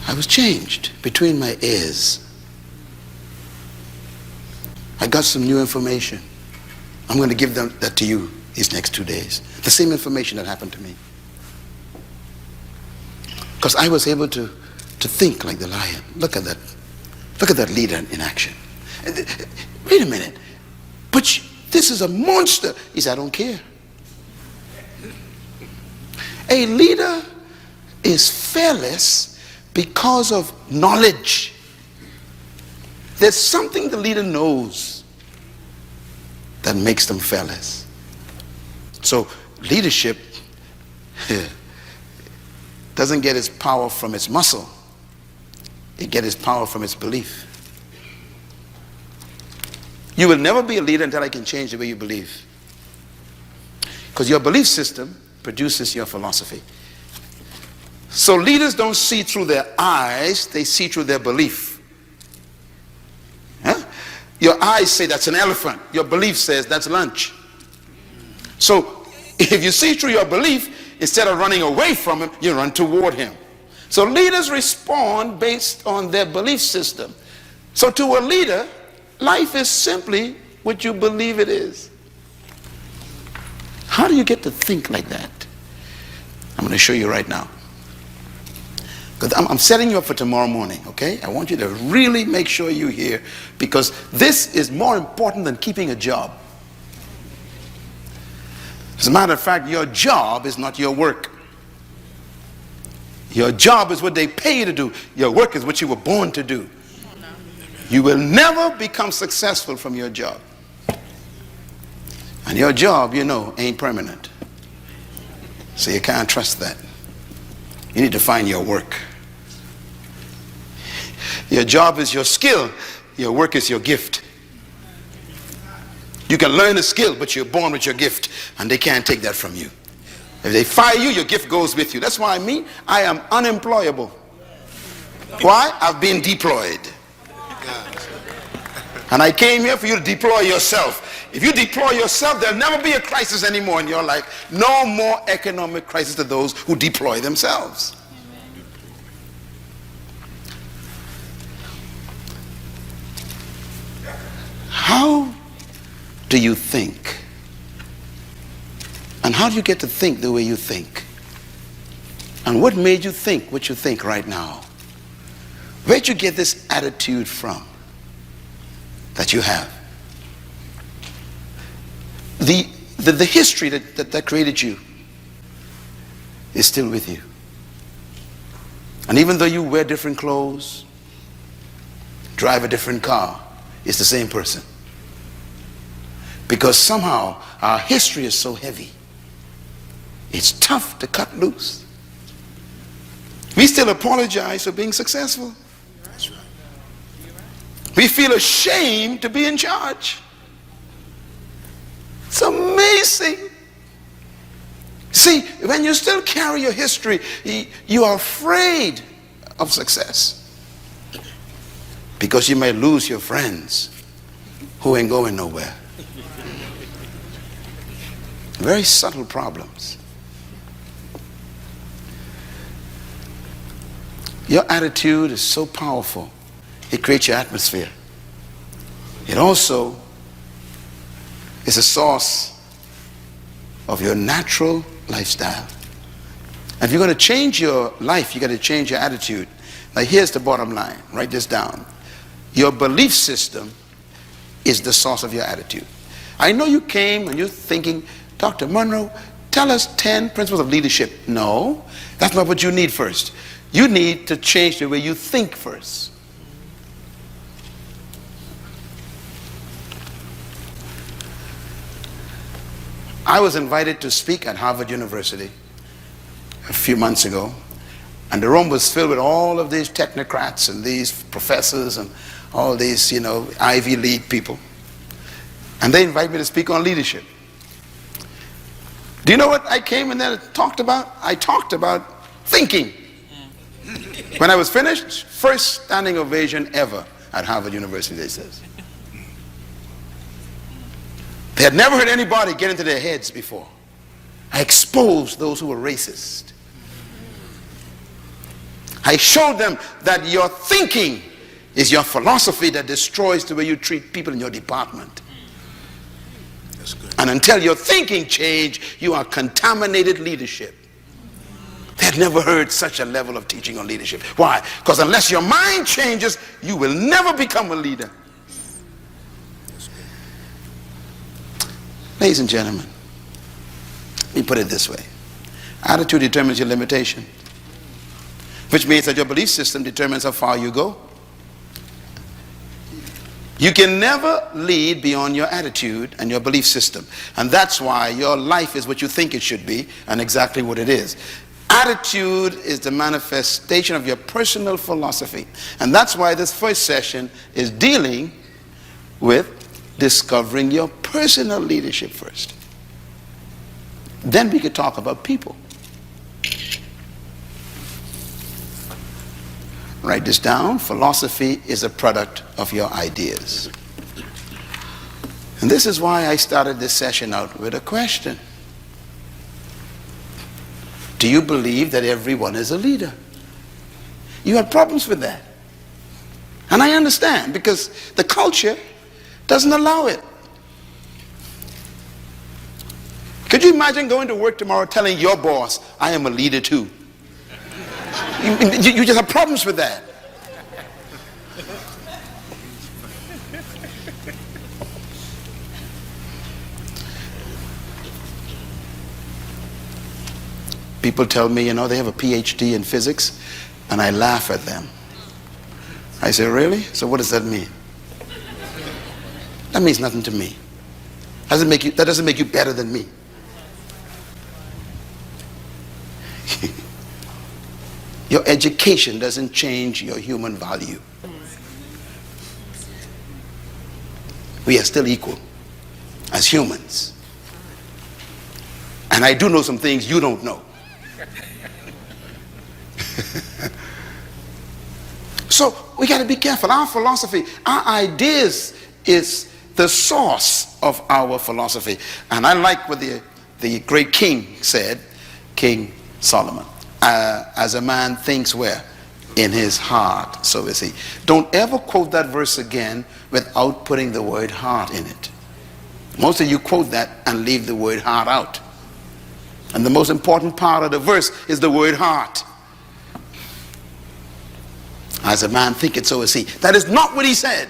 I was changed between my ears. I got some new information. I'm going to give that to you these next 2 days. The same information that happened to me. Because I was able to think like the lion. Look at that. Look at that leader in action. Wait a minute. But this is a monster. He said, I don't care. A leader is fearless because of knowledge. There's something the leader knows that makes them fearless. So leadership doesn't get its power from its muscle. It gets its power from its belief. You will never be a leader until I can change the way you believe. Because your belief system produces your philosophy. So leaders don't see through their eyes, they see through their belief. Huh? Your eyes say that's an elephant. Your belief says that's lunch. So if you see through your belief, instead of running away from him, you run toward him. So leaders respond based on their belief system. So to a leader, life is simply what you believe it is. How do you get to think like that? I'm going to show you right now. Because I'm setting you up for tomorrow morning, okay? I want you to really make sure you're here, because this is more important than keeping a job. As a matter of fact, your job is not your work. Your job is what they pay you to do. Your work is what you were born to do. You will never become successful from your job. And your job, you know, ain't permanent. So you can't trust that. You need to find your work. Your job is your skill. Your work is your gift. You can learn a skill, but you're born with your gift, and they can't take that from you. If they fire you, your gift goes with you. That's why I am unemployable. Why? I've been deployed. And I came here for you to deploy yourself. If you deploy yourself, there'll never be a crisis anymore in your life. No more economic crisis to those who deploy themselves. How do you think? And how do you get to think the way you think? And what made you think what you think right now? Where'd you get this attitude from that you have? The history that created you is still with you. And even though you wear different clothes, drive a different car, it's the same person. Because somehow our history is so heavy. It's tough to cut loose. We still apologize for being successful. That's right. We feel ashamed to be in charge. It's amazing. See, when you still carry your history, you are afraid of success. Because you may lose your friends who ain't going nowhere. Very subtle problems. Your attitude is so powerful. It creates your atmosphere. It also is a source of your natural lifestyle. And if you're going to change your life, you got to change your attitude. Now here's the bottom line. Write this down. Your belief system is the source of your attitude. I know you came and you're thinking, Dr. Munroe, tell us 10 principles of leadership. No, that's not what you need first. You need to change the way you think first. I was invited to speak at Harvard University a few months ago, and the room was filled with all of these technocrats and these professors and all these, Ivy League people. And they invited me to speak on leadership. Do you know what I came in there and talked about? I talked about thinking. When I was finished, first standing ovation ever at Harvard University, they says. They had never heard anybody get into their heads before. I exposed those who were racist. I showed them that your thinking is your philosophy that destroys the way you treat people in your department. That's good. And until your thinking change, you are contaminated leadership. They had never heard such a level of teaching on leadership. Why? Because unless your mind changes, you will never become a leader. Ladies and gentlemen, let me put it this way. Attitude determines your limitation, which means that your belief system determines how far you go. You can never lead beyond your attitude and your belief system. And that's why your life is what you think it should be and exactly what it is. Attitude is the manifestation of your personal philosophy. And that's why this first session is dealing with discovering your personal leadership first. Then we could talk about people. Write this down. Philosophy is a product of your ideas. And this is why I started this session out with a question. Do you believe that everyone is a leader? You have problems with that. And I understand, because the culture doesn't allow it. Could you imagine going to work tomorrow telling your boss, I am a leader too? You just have problems with that. People tell me, they have a PhD in physics, and I laugh at them. I say, really? So what does that mean? That means nothing to me. That doesn't make you better than me. Your education doesn't change your human value. We are still equal as humans. And I do know some things you don't know. So we got to be careful. Our philosophy, our ideas is the source of our philosophy. And I like what the great king said, King Solomon. As a man thinks where? In his heart, so is he. Don't ever quote that verse again without putting the word heart in it. Most of you quote that and leave the word heart out. And the most important part of the verse is the word heart. As a man thinketh, so is he. That is not what he said.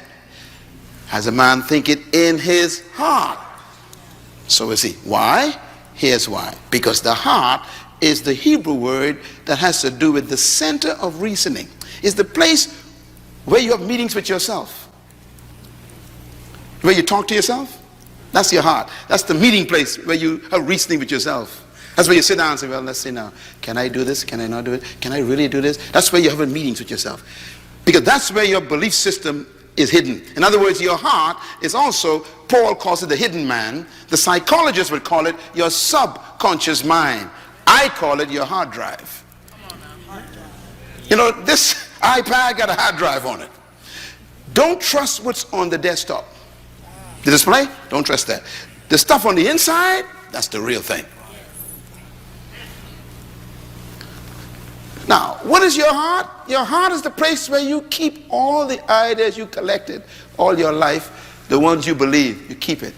As a man thinketh in his heart, so is he. Why? Here's why. Because the heart is the Hebrew word that has to do with the center of reasoning. It's the place where you have meetings with yourself. Where you talk to yourself. That's your heart. That's the meeting place where you have reasoning with yourself. That's where you sit down and say, well, let's see now. Can I do this? Can I not do it? Can I really do this? That's where you're having meetings with yourself. Because that's where your belief system is hidden. In other words, your heart is also, Paul calls it the hidden man. The psychologists would call it your subconscious mind. I call it your hard drive. You know, this iPad got a hard drive on it. Don't trust what's on the desktop. The display? Don't trust that. The stuff on the inside, that's the real thing. Now, what is your heart? Your heart is the place where you keep all the ideas you collected all your life, the ones you believe, you keep it.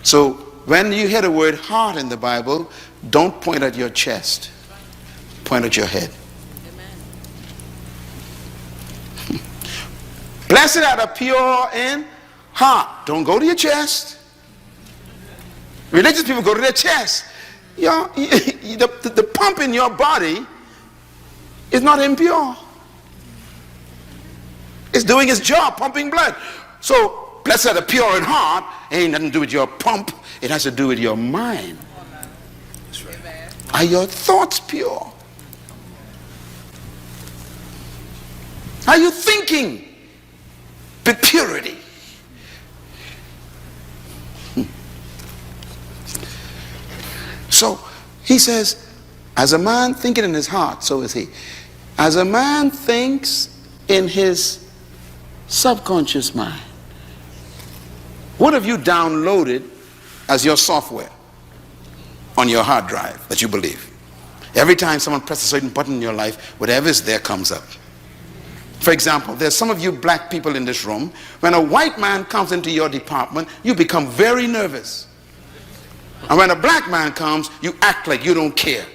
So when you hear the word heart in the Bible, don't point at your chest. Point at your head. Amen. Blessed are the pure in heart. Don't go to your chest. Religious people go to their chest. The pump in your body is not impure. It's doing its job, pumping blood. So, blessed are the pure in heart. Ain't nothing to do with your pump. It has to do with your mind. Are your thoughts pure? Are you thinking with purity? So, he says, as a man thinketh in his heart, so is he. As a man thinks in his subconscious mind. What have you downloaded as your software on your hard drive that you believe? Every time someone presses a certain button in your life, whatever is there comes up. For example, there's some of you black people in this room. When a white man comes into your department, you become very nervous. And when a black man comes, you act like you don't care.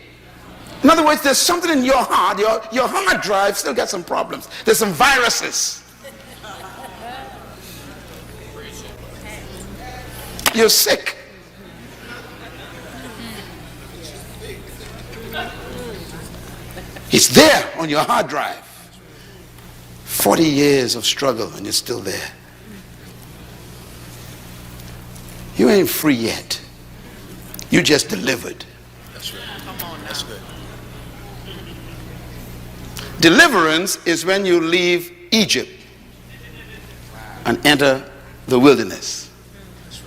In other words, there's something in your heart, your hard drive still got some problems. There's some viruses. You're sick. It's there on your hard drive. 40 years of struggle and you're still there. You ain't free yet. You just delivered. That's right. Come on, that's good. Deliverance is when you leave Egypt and enter the wilderness. That's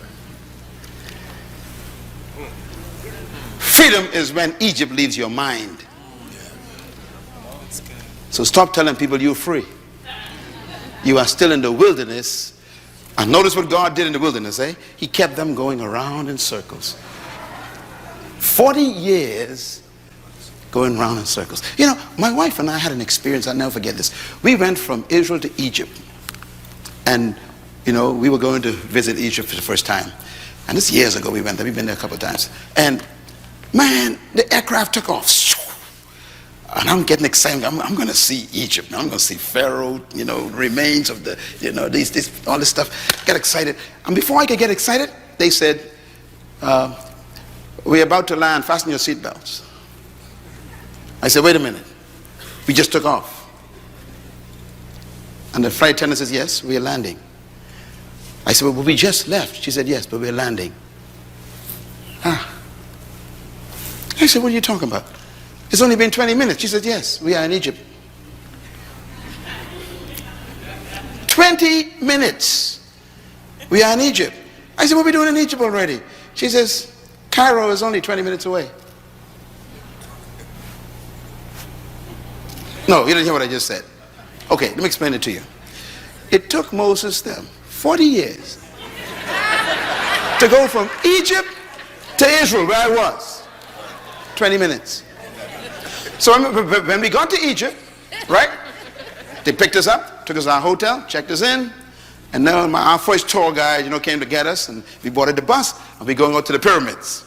right. Freedom is when Egypt leaves your mind. So stop telling people you're free. You are still in the wilderness. And notice what God did in the wilderness, eh? He kept them going around in circles. 40 years going around in circles. You know, my wife and I had an experience, I'll never forget this. We went from Israel to Egypt. And, you know, we were going to visit Egypt for the first time. And this years ago we went there. We've been there a couple of times. And, man, the aircraft took off. And I'm getting excited. I'm going to see Egypt. I'm going to see Pharaoh, you know, remains of the, you know, all this stuff. Get excited. And before I could get excited, they said, we're about to land. Fasten your seatbelts. I said, wait a minute. We just took off. And the flight attendant says, yes, we're landing. I said, well, we just left. She said, yes, but we're landing. I said, what are you talking about? It's only been 20 minutes. She said, yes, we are in Egypt. 20 minutes. We are in Egypt. I said, what are we doing in Egypt already? She says, Cairo is only 20 minutes away. No, you didn't hear what I just said. Okay, let me explain it to you. It took Moses them 40 years to go from Egypt to Israel, where I was. 20 minutes. So when we got to Egypt, right, they picked us up, took us to our hotel, checked us in, and then our first tour guide, came to get us, and we boarded the bus, and we're going out to the pyramids.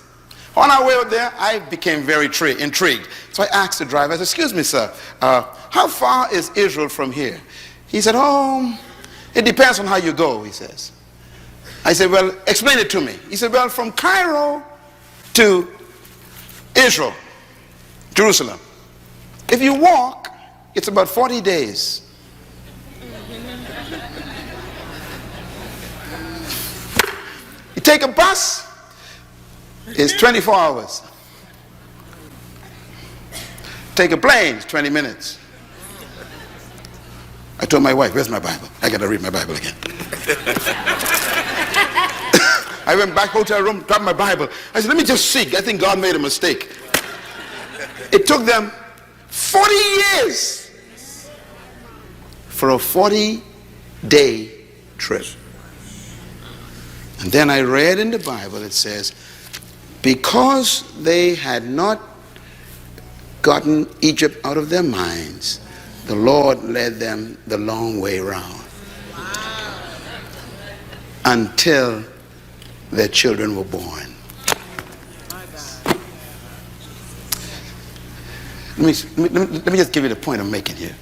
On our way out there, I became very intrigued. So I asked the driver, I said, excuse me, sir, how far is Israel from here? He said, oh, it depends on how you go, he says. I said, well, explain it to me. He said, well, from Cairo to Israel, Jerusalem, if you walk, it's about 40 days. You take a bus, it's 24 hours. Take a plane, it's 20 minutes. I told my wife, where's my Bible? I got to read my Bible again. I went back hotel room, grabbed my Bible. I said, let me just see. I think God made a mistake. It took them 40 years for a 40-day trip. And then I read in the Bible, it says, because they had not gotten Egypt out of their minds, the Lord led them the long way round until their children were born. Let me just give you the point I'm making here.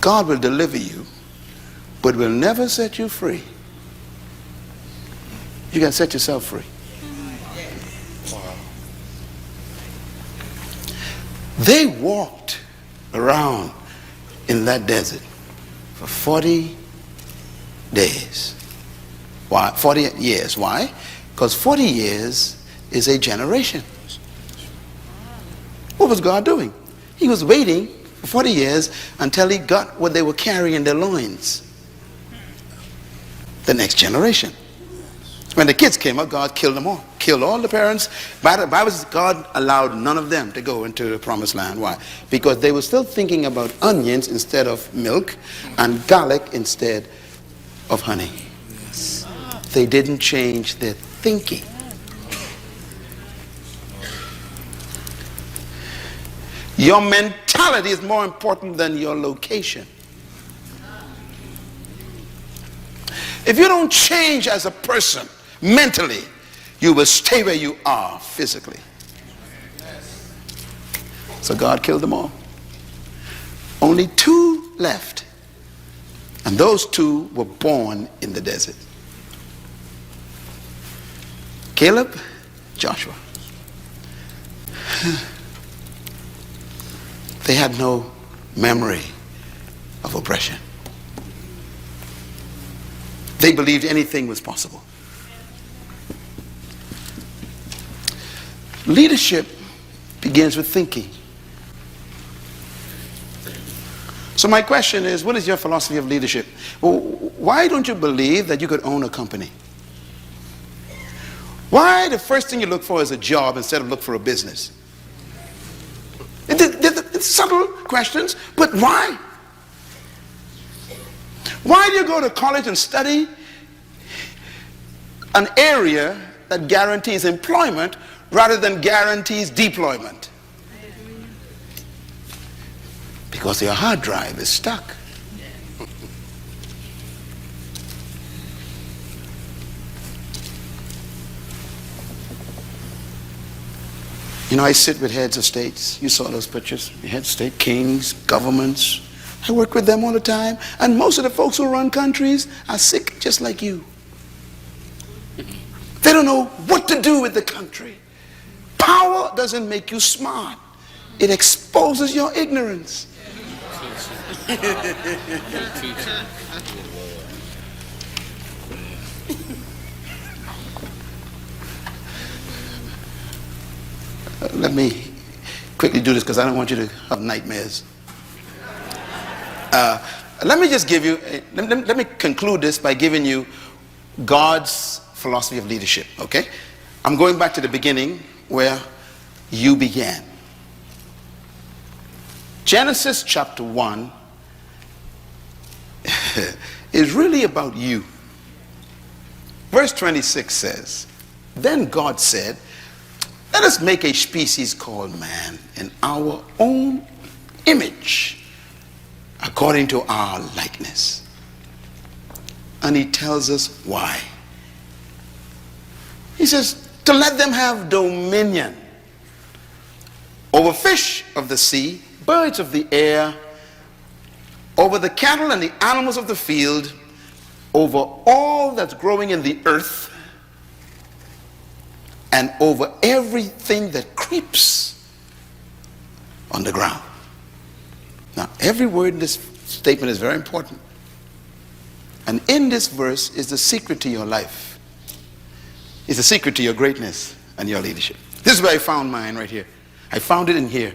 God will deliver you, but will never set you free. You got to set yourself free. They walked around in that desert for 40 days. Why? 40 years. Why? Because 40 years is a generation. What was God doing? He was waiting for 40 years until he got what they were carrying in their loins. The next generation. When the kids came up, God killed them all. Killed all the parents. But God allowed none of them to go into the promised land. Why? Because they were still thinking about onions instead of milk and garlic instead of honey. They didn't change their thinking. Your mentality is more important than your location. If you don't change as a person mentally, you will stay where you are physically. So God killed them all. Only 2 left. And those 2 were born in the desert. Caleb, Joshua. They had no memory of oppression. They believed anything was possible. Leadership begins with thinking. So my question is, what is your philosophy of leadership? Well, why don't you believe that you could own a company? Why the first thing you look for is a job instead of look for a business? It's subtle questions, but why? Why do you go to college and study an area that guarantees employment rather than guarantees deployment? Because your hard drive is stuck. I sit with heads of states. You saw those pictures. Head of state, kings, governments. I work with them all the time. And most of the folks who run countries are sick just like you. They don't know what to do with the country. Power doesn't make you smart. It exposes your ignorance. Let me quickly do this because I don't want you to have nightmares. Let me just give you, let me conclude this by giving you God's philosophy of leadership, okay? I'm going back to the beginning where you began. Genesis chapter 1 is really about you. Verse 26 says, then God said, let us make a species called man in our own image, according to our likeness. And he tells us why. He says, to let them have dominion over fish of the sea, birds of the air, over the cattle and the animals of the field, over all that's growing in the earth, and over everything that creeps on the ground. Now, every word in this statement is very important. And in this verse is the secret to your life. It's the secret to your greatness and your leadership. This is where I found mine right here. I found it in here.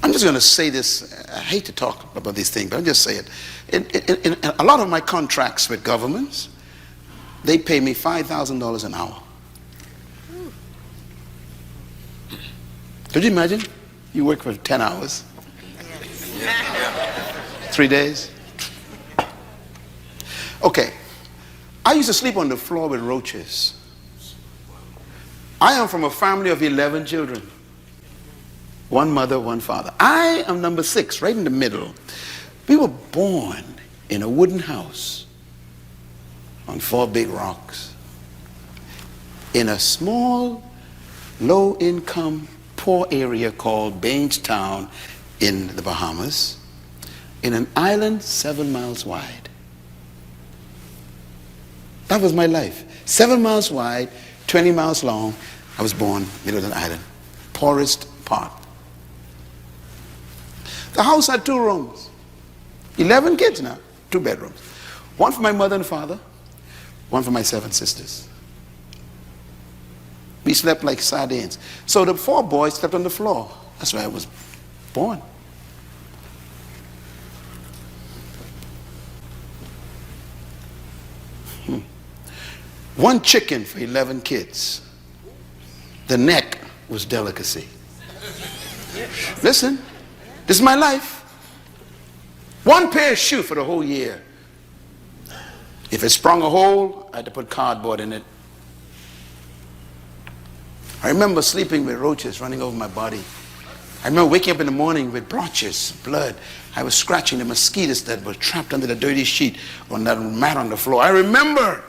I'm just going to say this. I hate to talk about these things, but I'll just say it. In a lot of my contracts with governments, they pay me $5,000 an hour. Could you imagine? You work for 10 hours. 3 days. Okay. I used to sleep on the floor with roaches. I am from a family of 11 children. One mother, one father. I am number 6, right in the middle. We were born in a wooden house on 4 big rocks in a small, low-income, poor area called Bainstown in the Bahamas, in an island 7 miles wide. That was my life. 7 miles wide, 20 miles long. I was born middle of an island, poorest part. The house had 2 rooms. 11 kids now, 2 bedrooms. One for my mother and father, one for my 7 sisters. We slept like sardines. So the 4 boys slept on the floor. That's where I was born. One chicken for 11 kids. The neck was delicacy. Listen, this is my life. 1 pair of shoes for the whole year. If it sprung a hole, I had to put cardboard in it. I remember sleeping with roaches running over my body. I remember waking up in the morning with blotches, blood. I was scratching the mosquitoes that were trapped under the dirty sheet on that mat on the floor. I remember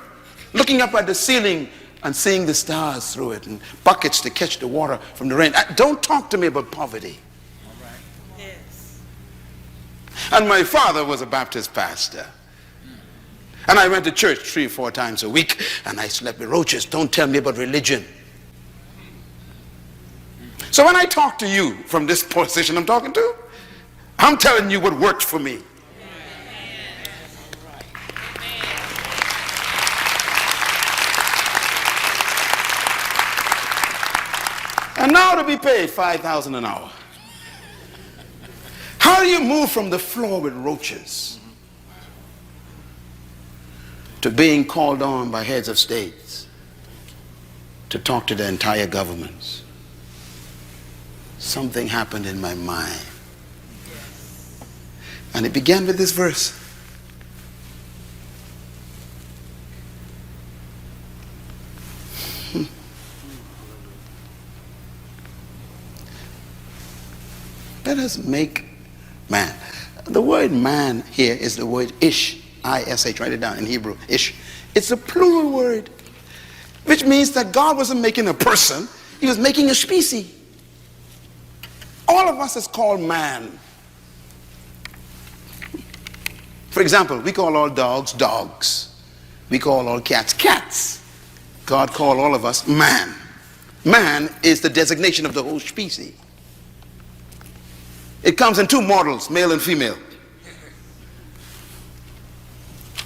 looking up at the ceiling and seeing the stars through it and buckets to catch the water from the rain. Don't talk to me about poverty. All right. Yes. And my father was a Baptist pastor. And I went to church 3 or 4 times a week, and I slept with roaches. Don't tell me about religion. So when I talk to you from this position I'm talking to, I'm telling you what worked for me. And now to be paid $5,000 an hour. How do you move from the floor with roaches to being called on by heads of states to talk to the entire governments? Something happened in my mind. And it began with this verse. Let us make man. The word man here is the word ish. I-S-H. Write it down in Hebrew. Ish. It's a plural word, which means that God wasn't making a person. He was making a species. All of us is called man. For example, we call all dogs, dogs. We call all cats, cats. God called all of us man. Man is the designation of the whole species. It comes in 2 models, male and female.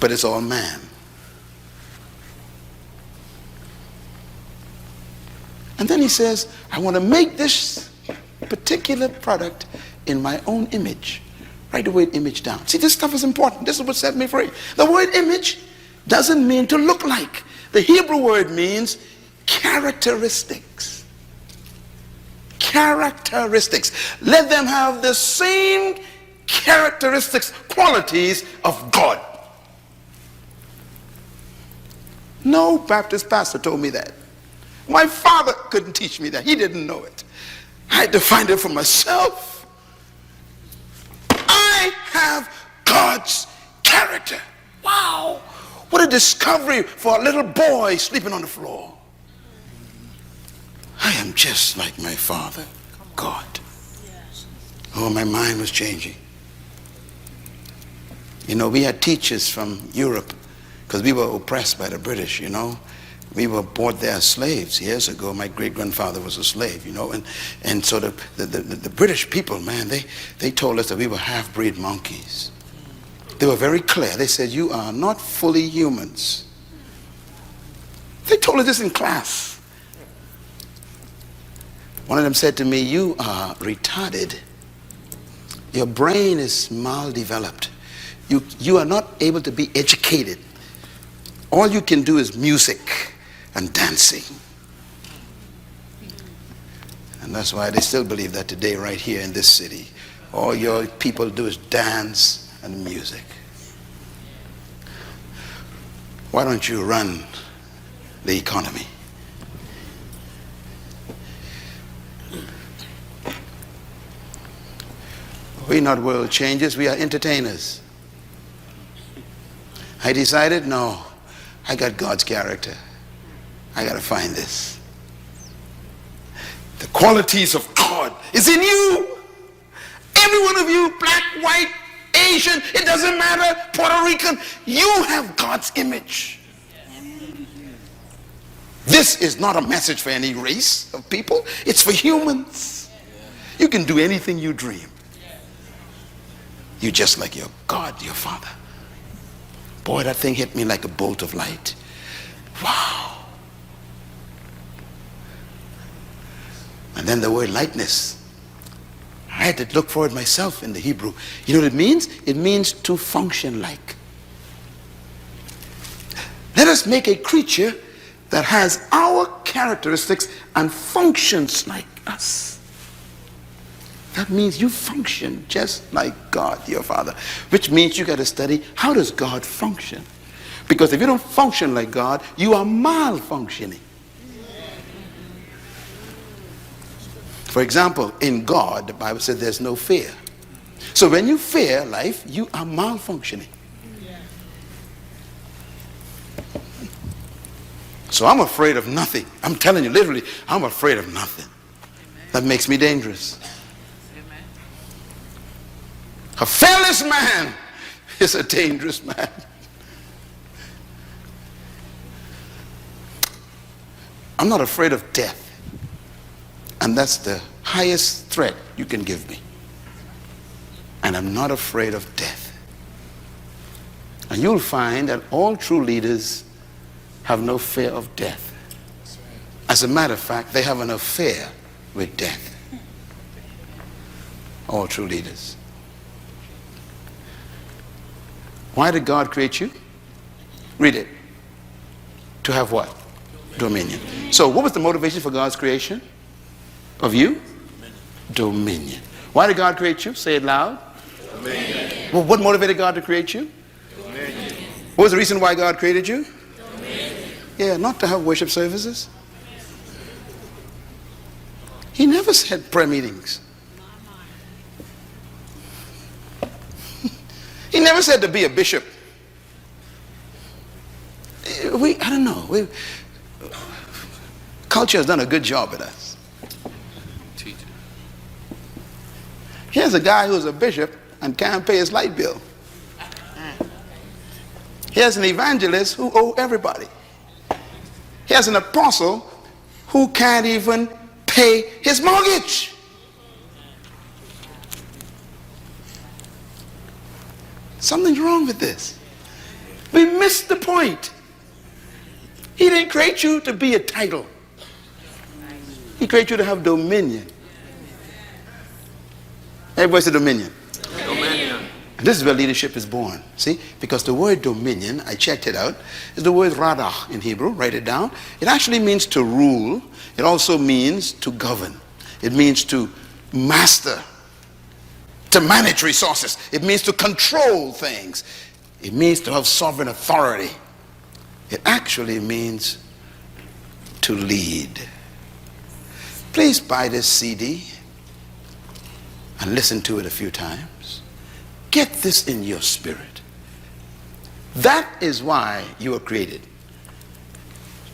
But it's all man. And then he says, I want to make this particular product in my own image. Write the word image down. See, this stuff is important. This is what set me free. The word image doesn't mean to look like. The Hebrew word means characteristics. Characteristics. Let them have the same characteristics, qualities of God. No Baptist pastor told me that. My father couldn't teach me that. He didn't know it. I had to find it for myself. I have God's character. Wow. What a discovery for a little boy sleeping on the floor. I am just like my father, God. Oh, my mind was changing. You know, we had teachers from Europe because we were oppressed by the British, you know. We were bought there as slaves years ago. My great-grandfather was a slave, you know. And so the British people, man, they told us that we were half-breed monkeys. They were very clear. They said, you are not fully humans. They told us this in class. One of them said to me, you are retarded. Your brain is maldeveloped. You are not able to be educated. All you can do is music and dancing. And that's why they still believe that today right here in this city. All your people do is dance and music. Why don't you run the economy? We're not world changers, we are entertainers. I decided, no, I got God's character. I got to find this. The qualities of God is in you. Every one of you, black, white, Asian, it doesn't matter, Puerto Rican, you have God's image. This is not a message for any race of people. It's for humans. You can do anything you dream. You're just like your God, your Father. Boy, that thing hit me like a bolt of light. Wow. And then the word lightness. I had to look for it myself in the Hebrew. You know what it means? It means to function like. Let us make a creature that has our characteristics and functions like us. That means you function just like God, your Father. Which means you got to study, how does God function? Because if you don't function like God, you are malfunctioning. For example, in God, the Bible says there's no fear. So when you fear life, you are malfunctioning. So I'm afraid of nothing. I'm telling you, literally, I'm afraid of nothing. That makes me dangerous. A fearless man is a dangerous man. I'm not afraid of death. And that's the highest threat you can give me. And I'm not afraid of death. And you'll find that all true leaders have no fear of death. As a matter of fact, they have an affair with death. All true leaders. Why did God create you? Read it. To have what? Dominion. So what was the motivation for God's creation of you? Dominion. Why did God create you? Say it loud. Dominion. Well, what motivated God to create you? Dominion. What was the reason why God created you? Dominion. Yeah, not to have worship services. He never said prayer meetings. He never said to be a bishop. I don't know. Culture has done a good job at us. Here's a guy who's a bishop and can't pay his light bill. Here's an evangelist who owes everybody. Here's an apostle who can't even pay his mortgage. Something's wrong with this. We missed the point. He didn't create you to be a title. He created you to have dominion. Everybody say dominion. Dominion. And this is where leadership is born. See? Because the word dominion, I checked it out, is the word radah in Hebrew. Write it down. It actually means to rule. It also means to govern. It means to master, to manage resources. It means to control things. It means to have sovereign authority. It actually means to lead. Please buy this CD and listen to it a few times. Get this in your spirit. That is why you were created.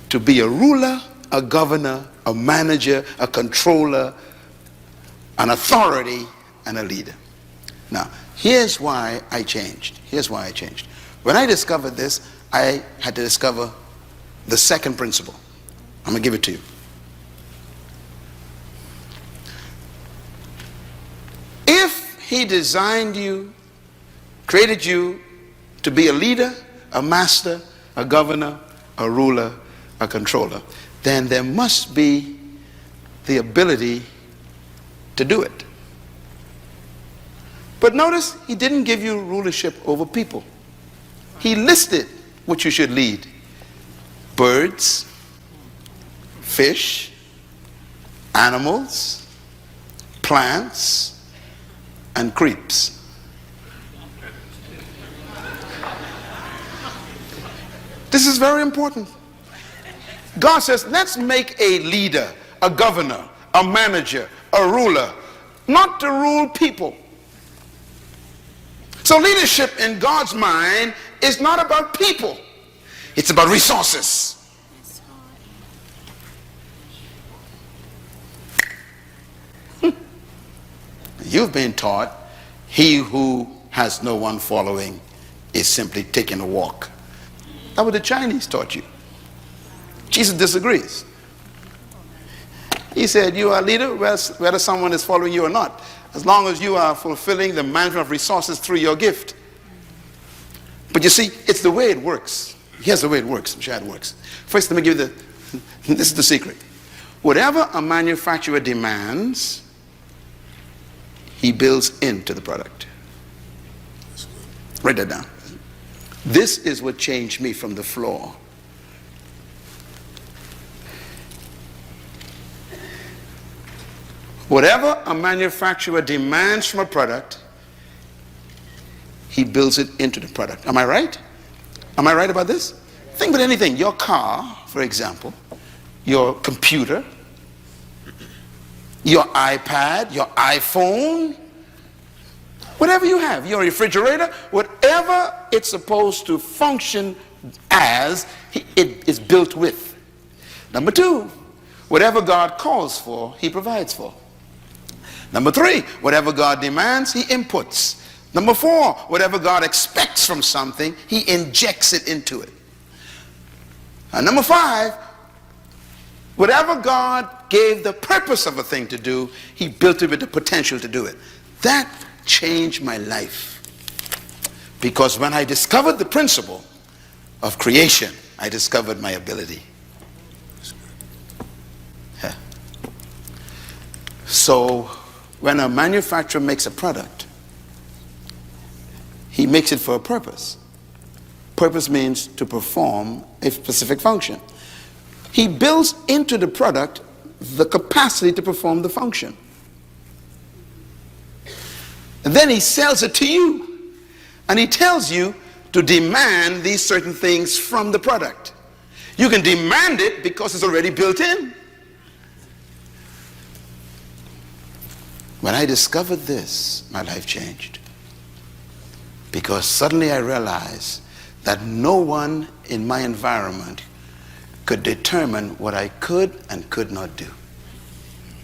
To be a ruler, a governor, a manager, a controller, an authority, and a leader. Now, here's why I changed. Here's why I changed. When I discovered this, I had to discover the second principle. I'm going to give it to you. If he designed you, created you to be a leader, a master, a governor, a ruler, a controller, then there must be the ability to do it. But notice, he didn't give you rulership over people. He listed what you should lead: birds, fish, animals, plants, and creeps. This is very important. God says, let's make a leader, a governor, a manager, a ruler, not to rule people. So leadership in God's mind is not about people. It's about resources. You've been taught he who has no one following is simply taking a walk. That's what the Chinese taught you. Jesus disagrees. He said, you are a leader whether someone is following you or not, as long as you are fulfilling the management of resources through your gift. But you see, it's the way it works. Here's the way it works. I'm sure it works. First, let me give you this is the secret. Whatever a manufacturer demands, he builds into the product. Write that down. This is what changed me from the floor. Whatever a manufacturer demands from a product, he builds it into the product. Am I right? Am I right about this? Think about anything. Your car, for example, your computer, your iPad, your iPhone, whatever you have, your refrigerator, whatever it's supposed to function as, it is built with. Number two, whatever God calls for, he provides for. Number three, whatever God demands, he inputs. Number four, whatever God expects from something, he injects it into it. And number five, whatever God gave the purpose of a thing to do, he built it with the potential to do it. That changed my life. Because when I discovered the principle of creation, I discovered my ability. Yeah. So when a manufacturer makes a product, he makes it for a purpose. Purpose means to perform a specific function. He builds into the product the capacity to perform the function. And then he sells it to you. And he tells you to demand these certain things from the product. You can demand it because it's already built in. When I discovered this, my life changed. Because suddenly I realized that no one in my environment could determine what I could and could not do.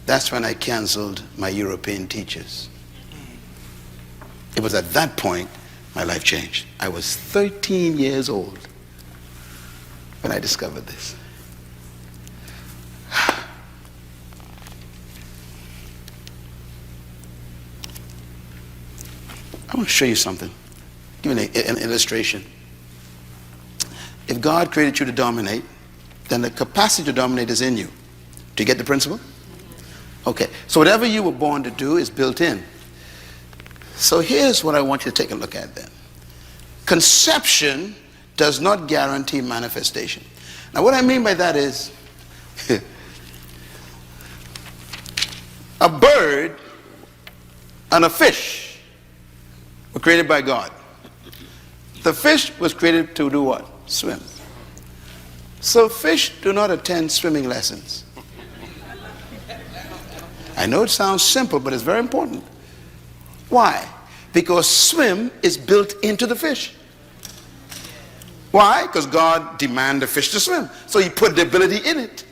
That's when I canceled my European teachers. It was at that point my life changed. I was 13 years old when I discovered this. I want to show you something. Give you an illustration. If God created you to dominate, then the capacity to dominate is in you. Do you get the principle? Okay. So whatever you were born to do is built in. So here's what I want you to take a look at then. Conception does not guarantee manifestation. Now what I mean by that is a bird and a fish were created by God. The fish was created to do what? Swim. So fish do not attend swimming lessons. I know it sounds simple, but it's very important. Why? Because swim is built into the fish. Why? Because God demanded the fish to swim. So he put the ability in it.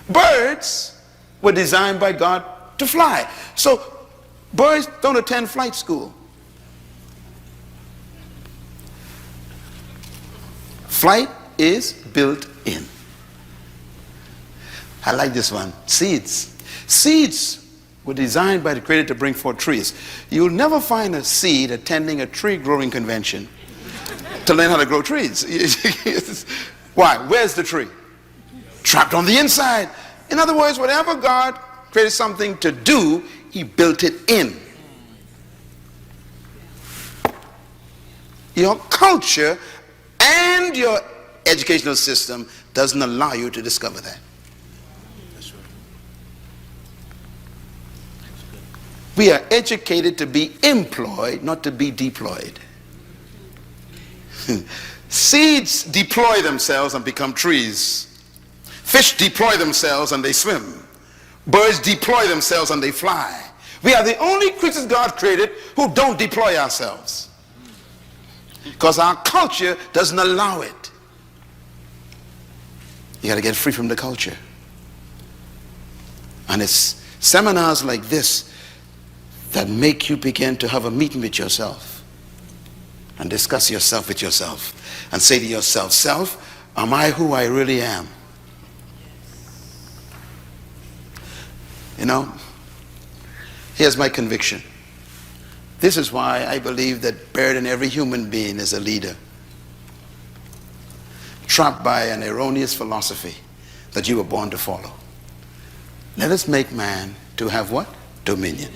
Birds were designed by God to fly. So birds don't attend flight school. Flight is built in. I like this one. Seeds. Seeds were designed by the Creator to bring forth trees. You'll never find a seed attending a tree growing convention to learn how to grow trees. Why? Where's the tree? Trapped on the inside. In other words, whatever God created something to do, he built it in. Your culture and your educational system doesn't allow you to discover that. That's right. We are educated to be employed, not to be deployed. Seeds deploy themselves and become trees. Fish deploy themselves and they swim. Birds deploy themselves and they fly. We are the only creatures God created who don't deploy ourselves, because our culture doesn't allow it. You got to get free from the culture. And it's seminars like this that make you begin to have a meeting with yourself and discuss yourself with yourself and say to yourself, self, am I who I really am? You know, here's my conviction. This is why I believe that buried in every human being is a leader, trapped by an erroneous philosophy that you were born to follow. Let us make man to have what? Dominion.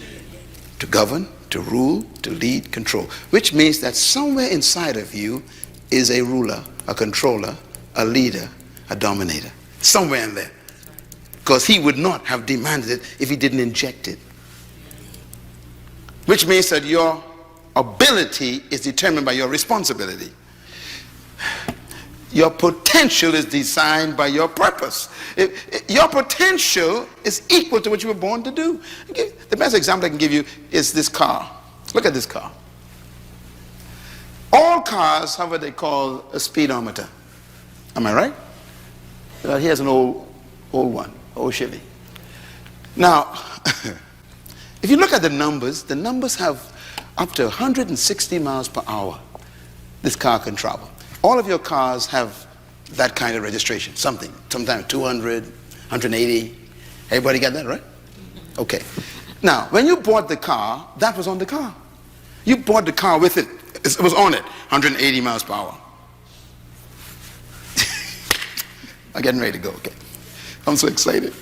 To govern, to rule, to lead, control. Which means that somewhere inside of you is a ruler, a controller, a leader, a dominator. Somewhere in there. Because he would not have demanded it if he didn't inject it. Which means that your ability is determined by your responsibility. Your potential is designed by your purpose. Your potential is equal to what you were born to do. The best example I can give you is this car. Look at this car. All cars have what they call a speedometer. Am I right? Here's an old one, old Chevy. Now, if you look at the numbers have up to 160 miles per hour this car can travel. All of your cars have that kind of registration, sometimes 200, 180. Everybody got that, right? Okay. Now, when you bought the car, that was on the car. You bought the car with it. It was on it, 180 miles per hour. I'm getting ready to go, okay. I'm so excited.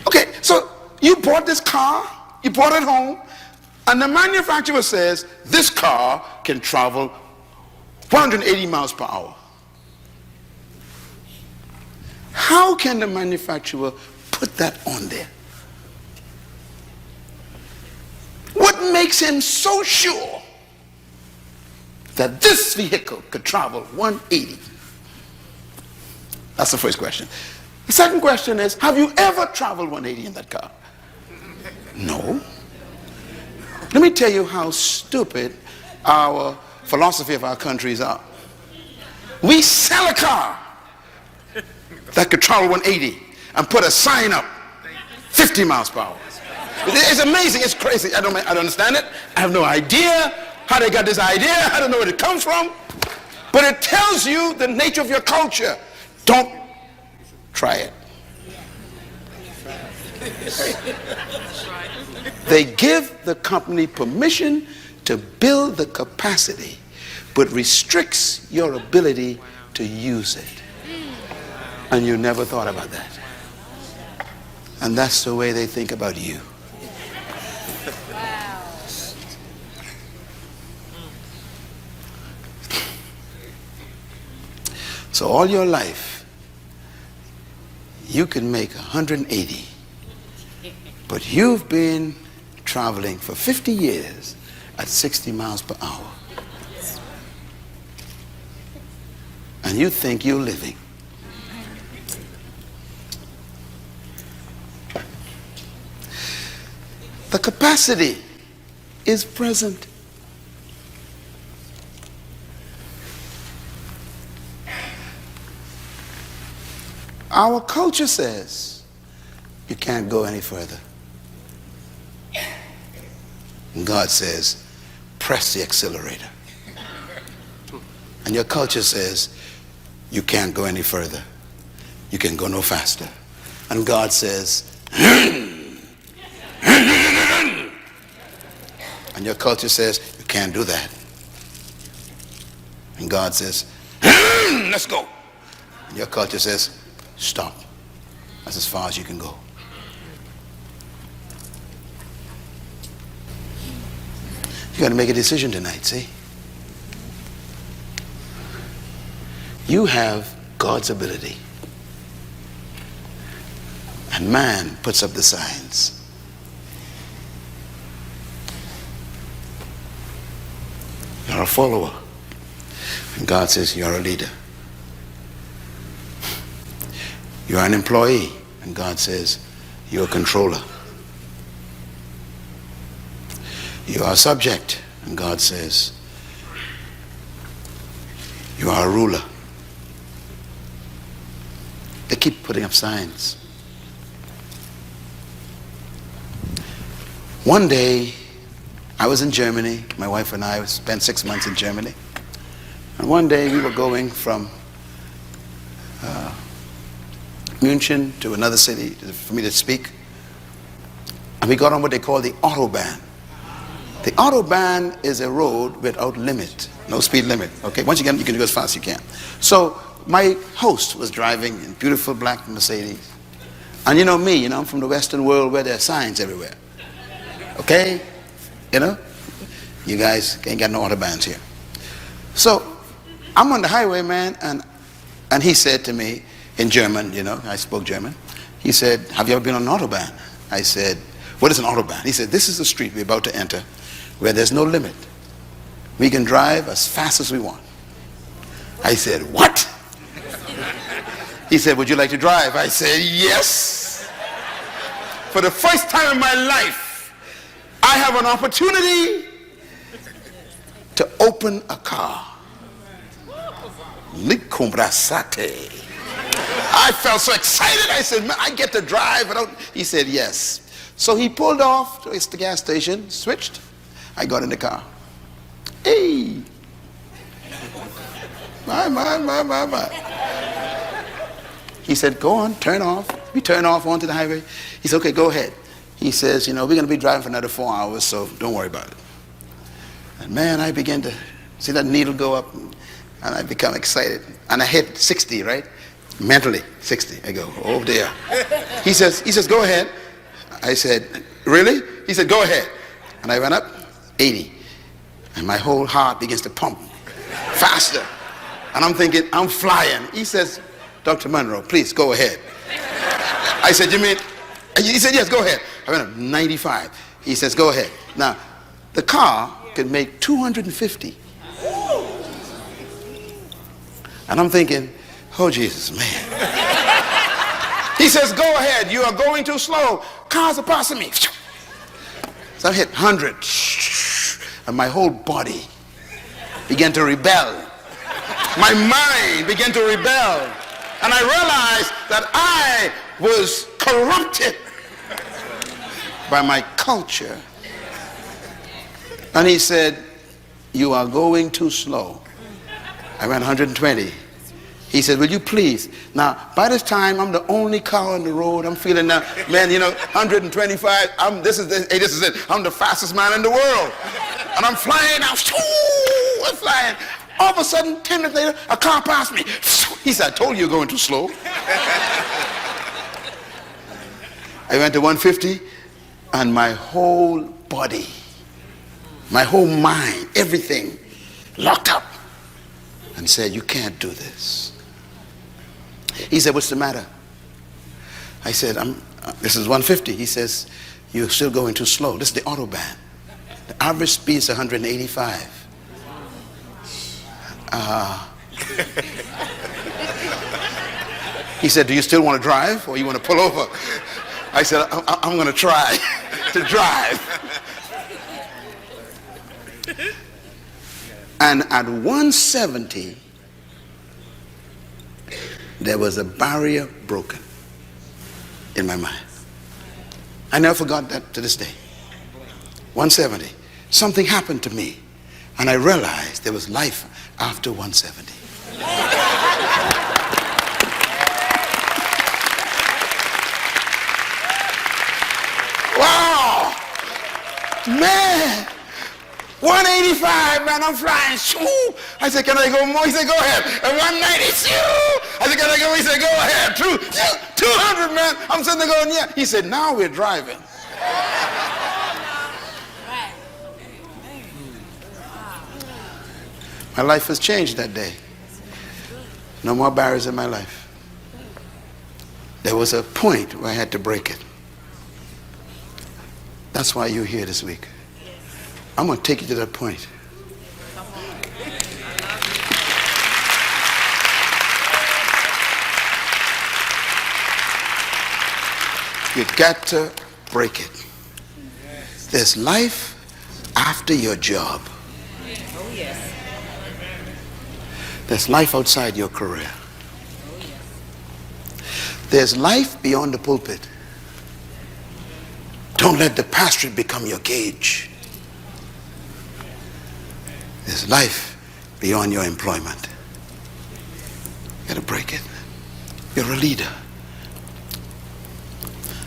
Okay, so you bought this car, you brought it home, and the manufacturer says this car can travel 180 miles per hour. How can the manufacturer put that on there? What makes him so sure that this vehicle could travel 180? That's the first question. The second question is, have you ever traveled 180 in that car? No. Let me tell you how stupid our philosophy of our countries are. We sell a car that could travel 180 and put a sign up 50 miles per hour. It's amazing. It's crazy. I don't understand it. I have no idea how they got this idea. I don't know where it comes from. But it tells you the nature of your culture. Don't try it. They give the company permission to build the capacity, but restricts your ability to use it. And you never thought about that. And that's the way they think about you. So all your life, you can make 180, but you've been traveling for 50 years at 60 miles per hour. And you think you're living. The capacity is present. Our culture says you can't go any further. And God says, press the accelerator. And your culture says, you can't go any further. You can go no faster. And God says, and your culture says, you can't do that. And God says, let's go. And your culture says, stop. That's as far as you can go. You got to make a decision tonight, see? You have God's ability. And man puts up the signs. You're a follower. And God says you're a leader. You're an employee. And God says you're a controller. You are a subject. And God says you are a ruler. They keep putting up signs. One day, I was in Germany. My wife and I spent 6 months in Germany. And one day we were going from München to another city for me to speak. And we got on what they call the Autobahn. The Autobahn is a road without limit, no speed limit. Okay, once you get it, you can go as fast as you can. So my host was driving in beautiful black Mercedes. And you know me, I'm from the Western world where there are signs everywhere. Okay? You guys ain't got no Autobahns here. So I'm on the highway, man, and he said to me in German, I spoke German. He said, have you ever been on an Autobahn? I said, what is an Autobahn? He said, this is the street we're about to enter where there's no limit. We can drive as fast as we want. I said, what? He said, would you like to drive? I said, yes. For the first time in my life, I have an opportunity to open a car. I felt so excited. I said, man, I get to drive. He said, yes. So he pulled off to the gas station, switched. I got in the car. Hey. My. He said, go on, turn off. We turn off onto the highway. He said, okay, go ahead. He says, we're going to be driving for another 4 hours, so don't worry about it. And man, I began to see that needle go up, and I become excited. And I hit 60, right? Mentally, 60. I go, oh dear. He says, go ahead. I said, really? He said, go ahead. And I went up, 80. And my whole heart begins to pump faster. And I'm thinking, I'm flying. He says, Dr. Munroe, please go ahead. I said, you mean? He said, yes, go ahead. I went up 95. He says, go ahead. Now, the car can make 250. And I'm thinking, oh, Jesus, man. He says, go ahead. You are going too slow. Cars are passing me. So I hit 100. And my whole body began to rebel. My mind began to rebel. And I realized that I was corrupted by my culture. And he said, you are going too slow. I went 120. He said, will you please? Now, by this time, I'm the only car on the road. I'm feeling now, man, 125. This is it. I'm the fastest man in the world. And I'm flying now. I'm flying. All of a sudden, 10 minutes later, a car passed me. He said, I told you you're going too slow. I went to 150, and my whole body, my whole mind, everything locked up and said, you can't do this. He said, what's the matter? I said, this is 150. He says, you're still going too slow. This is the Autobahn. The average speed is 185. He said, do you still want to drive or you want to pull over? I said, I'm going to try to drive. And at 170, there was a barrier broken in my mind. I never forgot that to this day. 170. Something happened to me, and I realized there was life after 170. Wow! Man! 185, man, I'm flying. Shoo! I said, can I go more? He said, go ahead. And 190, shoo! I said, can I go? He said, go ahead. 200, man. I'm sitting there going, yeah. He said, now we're driving. My life has changed that day. No more barriers in my life. There was a point where I had to break it. That's why you're here this week. I'm going to take you to that point. You got to break it. There's life after your job. There's life outside your career. There's life beyond the pulpit. Don't let the pastorate become your cage. There's life beyond your employment. You gotta break it. You're a leader.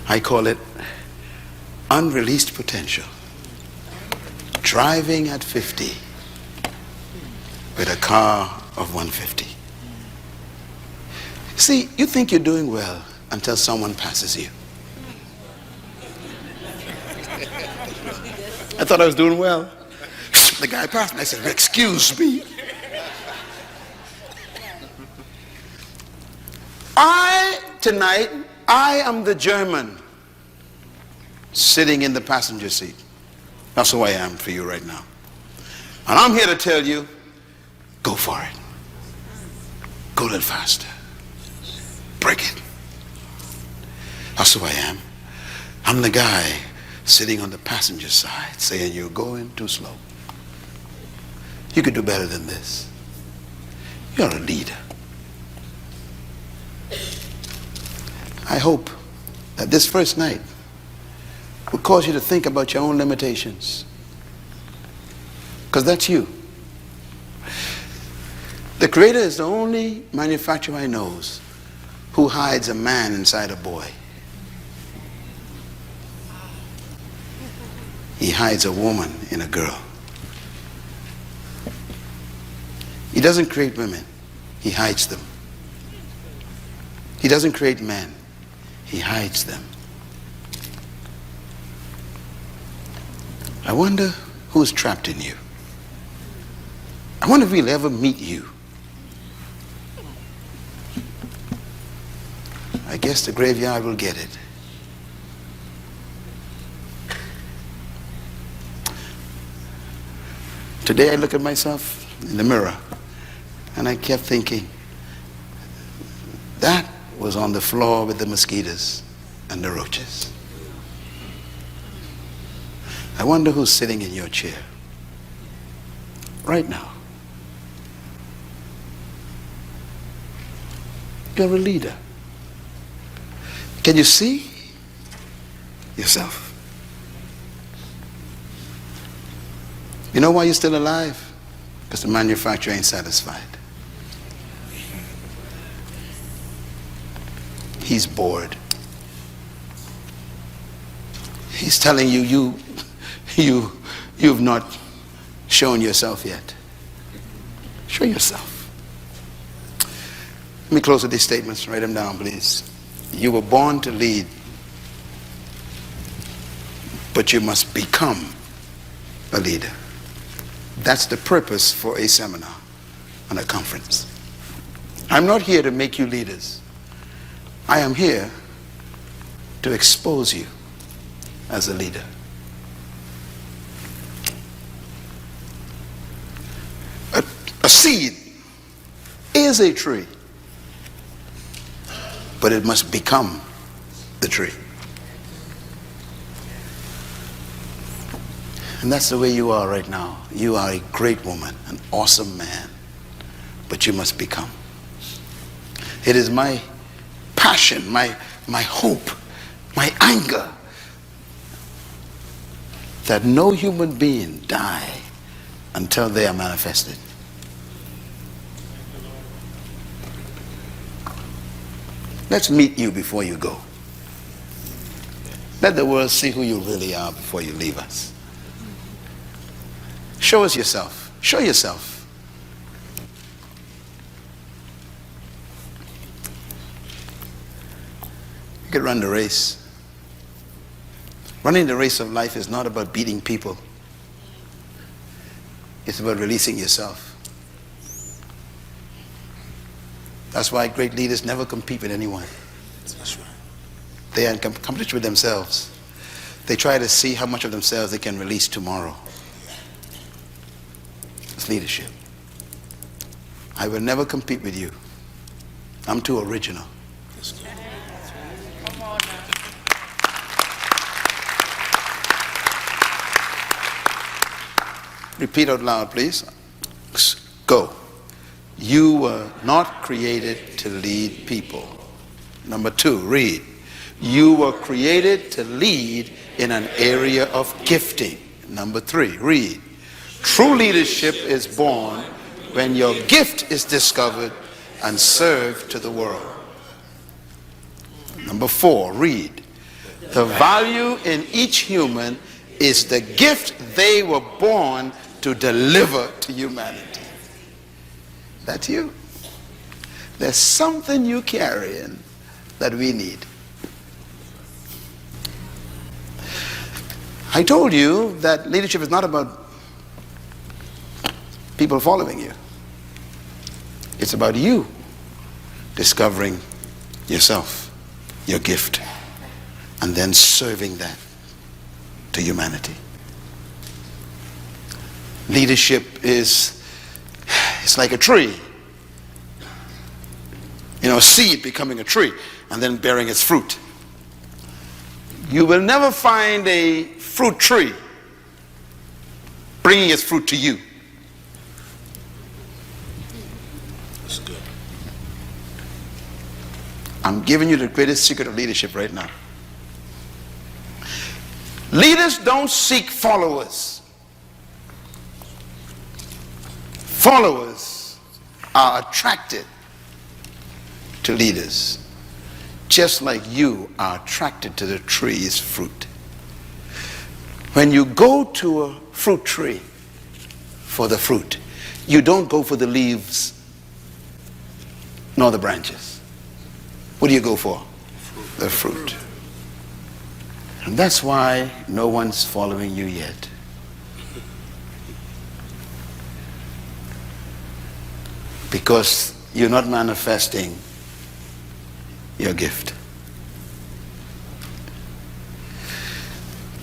I call it unreleased potential. Driving at 50 with a car of 150. See, you think you're doing well until someone passes you. I thought I was doing well. The guy passed me. I said, excuse me. Tonight, I am the German sitting in the passenger seat. That's who I am for you right now. And I'm here to tell you, go for it. Go a little faster. Break it. That's who I am. I'm the guy sitting on the passenger side saying you're going too slow. You could do better than this. You're a leader. I hope that this first night will cause you to think about your own limitations. Because that's you. The Creator is the only manufacturer I know who hides a man inside a boy. He hides a woman in a girl. He doesn't create women. He hides them. He doesn't create men. He hides them. I wonder who's trapped in you. I wonder if we'll ever meet you. I guess the graveyard will get it. Today I look at myself in the mirror and I kept thinking, that was on the floor with the mosquitoes and the roaches. I wonder who's sitting in your chair right now. You're a leader. Can you see yourself? You know why you're still alive? Because the manufacturer ain't satisfied. He's bored. He's telling you, you've not shown yourself yet. Show yourself. Let me close with these statements. Write them down, please. You were born to lead, but you must become a leader. That's the purpose for a seminar and a conference. I'm not here to make you leaders. I am here to expose you as a leader. A seed is a tree, but it must become the tree. And that's the way you are right now. You are a great woman, an awesome man, but you must become. It is my passion, my hope, my anger that no human being die until they are manifested. Let's meet you before you go. Let the world see who you really are before you leave us. Show us yourself. Show yourself. You could run the race. Running the race of life is not about beating people. It's about releasing yourself. That's why great leaders never compete with anyone. That's right. They are in competition with themselves. They try to see how much of themselves they can release tomorrow. It's leadership. I will never compete with you. I'm too original. That's good. Come on now. Repeat out loud, please. Go. You were not created to lead people. Number 2, read. You were created to lead in an area of gifting. Number 3, read. True leadership is born when your gift is discovered and served to the world. Number 4, read. The value in each human is the gift they were born to deliver to humanity. That's you. There's something you carrying that we need. I told you that leadership is not about people following you. It's about you discovering yourself, your gift, and then serving that to humanity. Leadership is, it's like a tree. You know, a seed becoming a tree and then bearing its fruit. You will never find a fruit tree bringing its fruit to you. That's good. I'm giving you the greatest secret of leadership right now. Leaders don't seek followers. Followers are attracted to leaders, just like you are attracted to the tree's fruit. When you go to a fruit tree for the fruit, you don't go for the leaves nor the branches. What do you go for? The fruit. And that's why no one's following you yet. Because you're not manifesting your gift.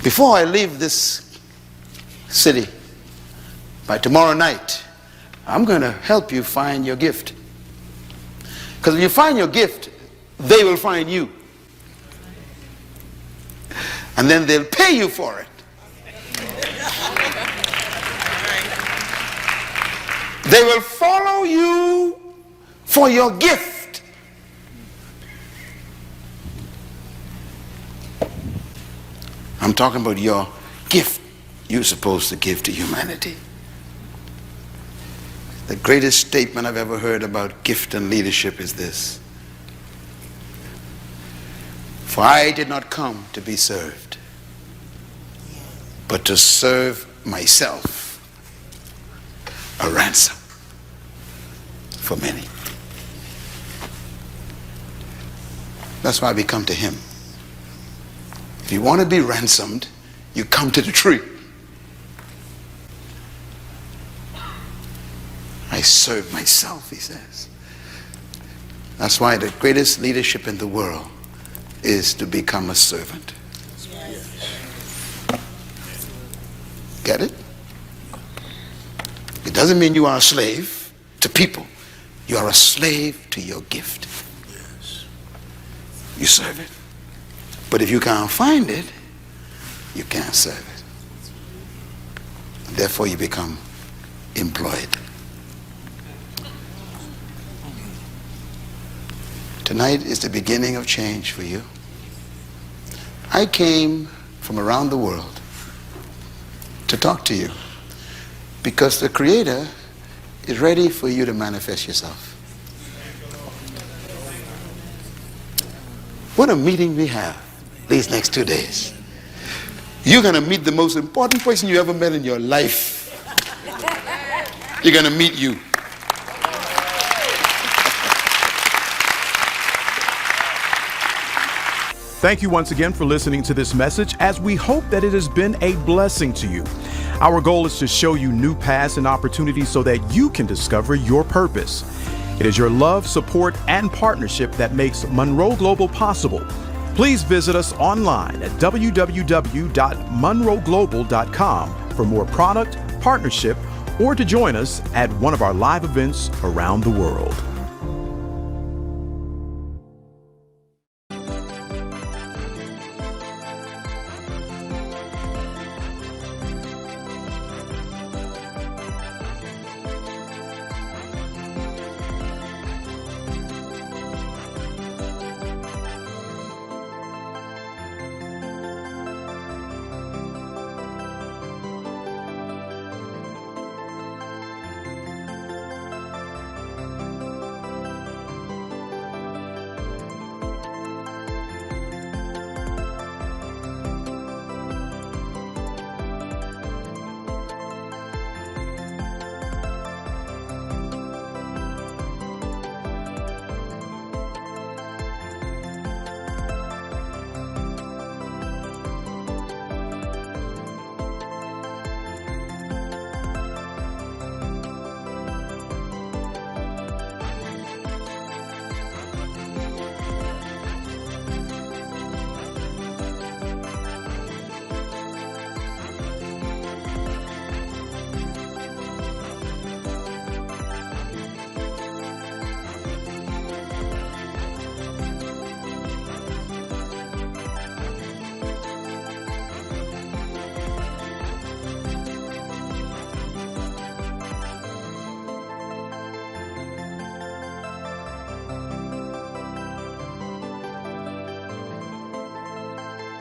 Before I leave this city, by tomorrow night, I'm going to help you find your gift. Because when you find your gift, they will find you. And then they'll pay you for it. They will follow you for your gift. I'm talking about your gift you're supposed to give to humanity. The greatest statement I've ever heard about gift and leadership is this: for I did not come to be served, but to serve myself, a ransom for many. That's why we come to him. If you want to be ransomed, you come to the tree. I serve myself, he says. That's why the greatest leadership in the world is to become a servant. Get it? It doesn't mean you are a slave to people. You are a slave to your gift. You serve it. But if you can't find it, you can't serve it. Therefore, you become employed. Tonight is the beginning of change for you. I came from around the world to talk to you because the Creator is ready for you to manifest yourself. What a meeting we have these next 2 days. You're going to meet the most important person you ever met in your life. You're going to meet you. Thank you once again for listening to this message, as we hope that it has been a blessing to you. Our goal is to show you new paths and opportunities so that you can discover your purpose. It is your love, support, and partnership that makes Munroe Global possible. Please visit us online at www.munroeglobal.com for more product, partnership, or to join us at one of our live events around the world.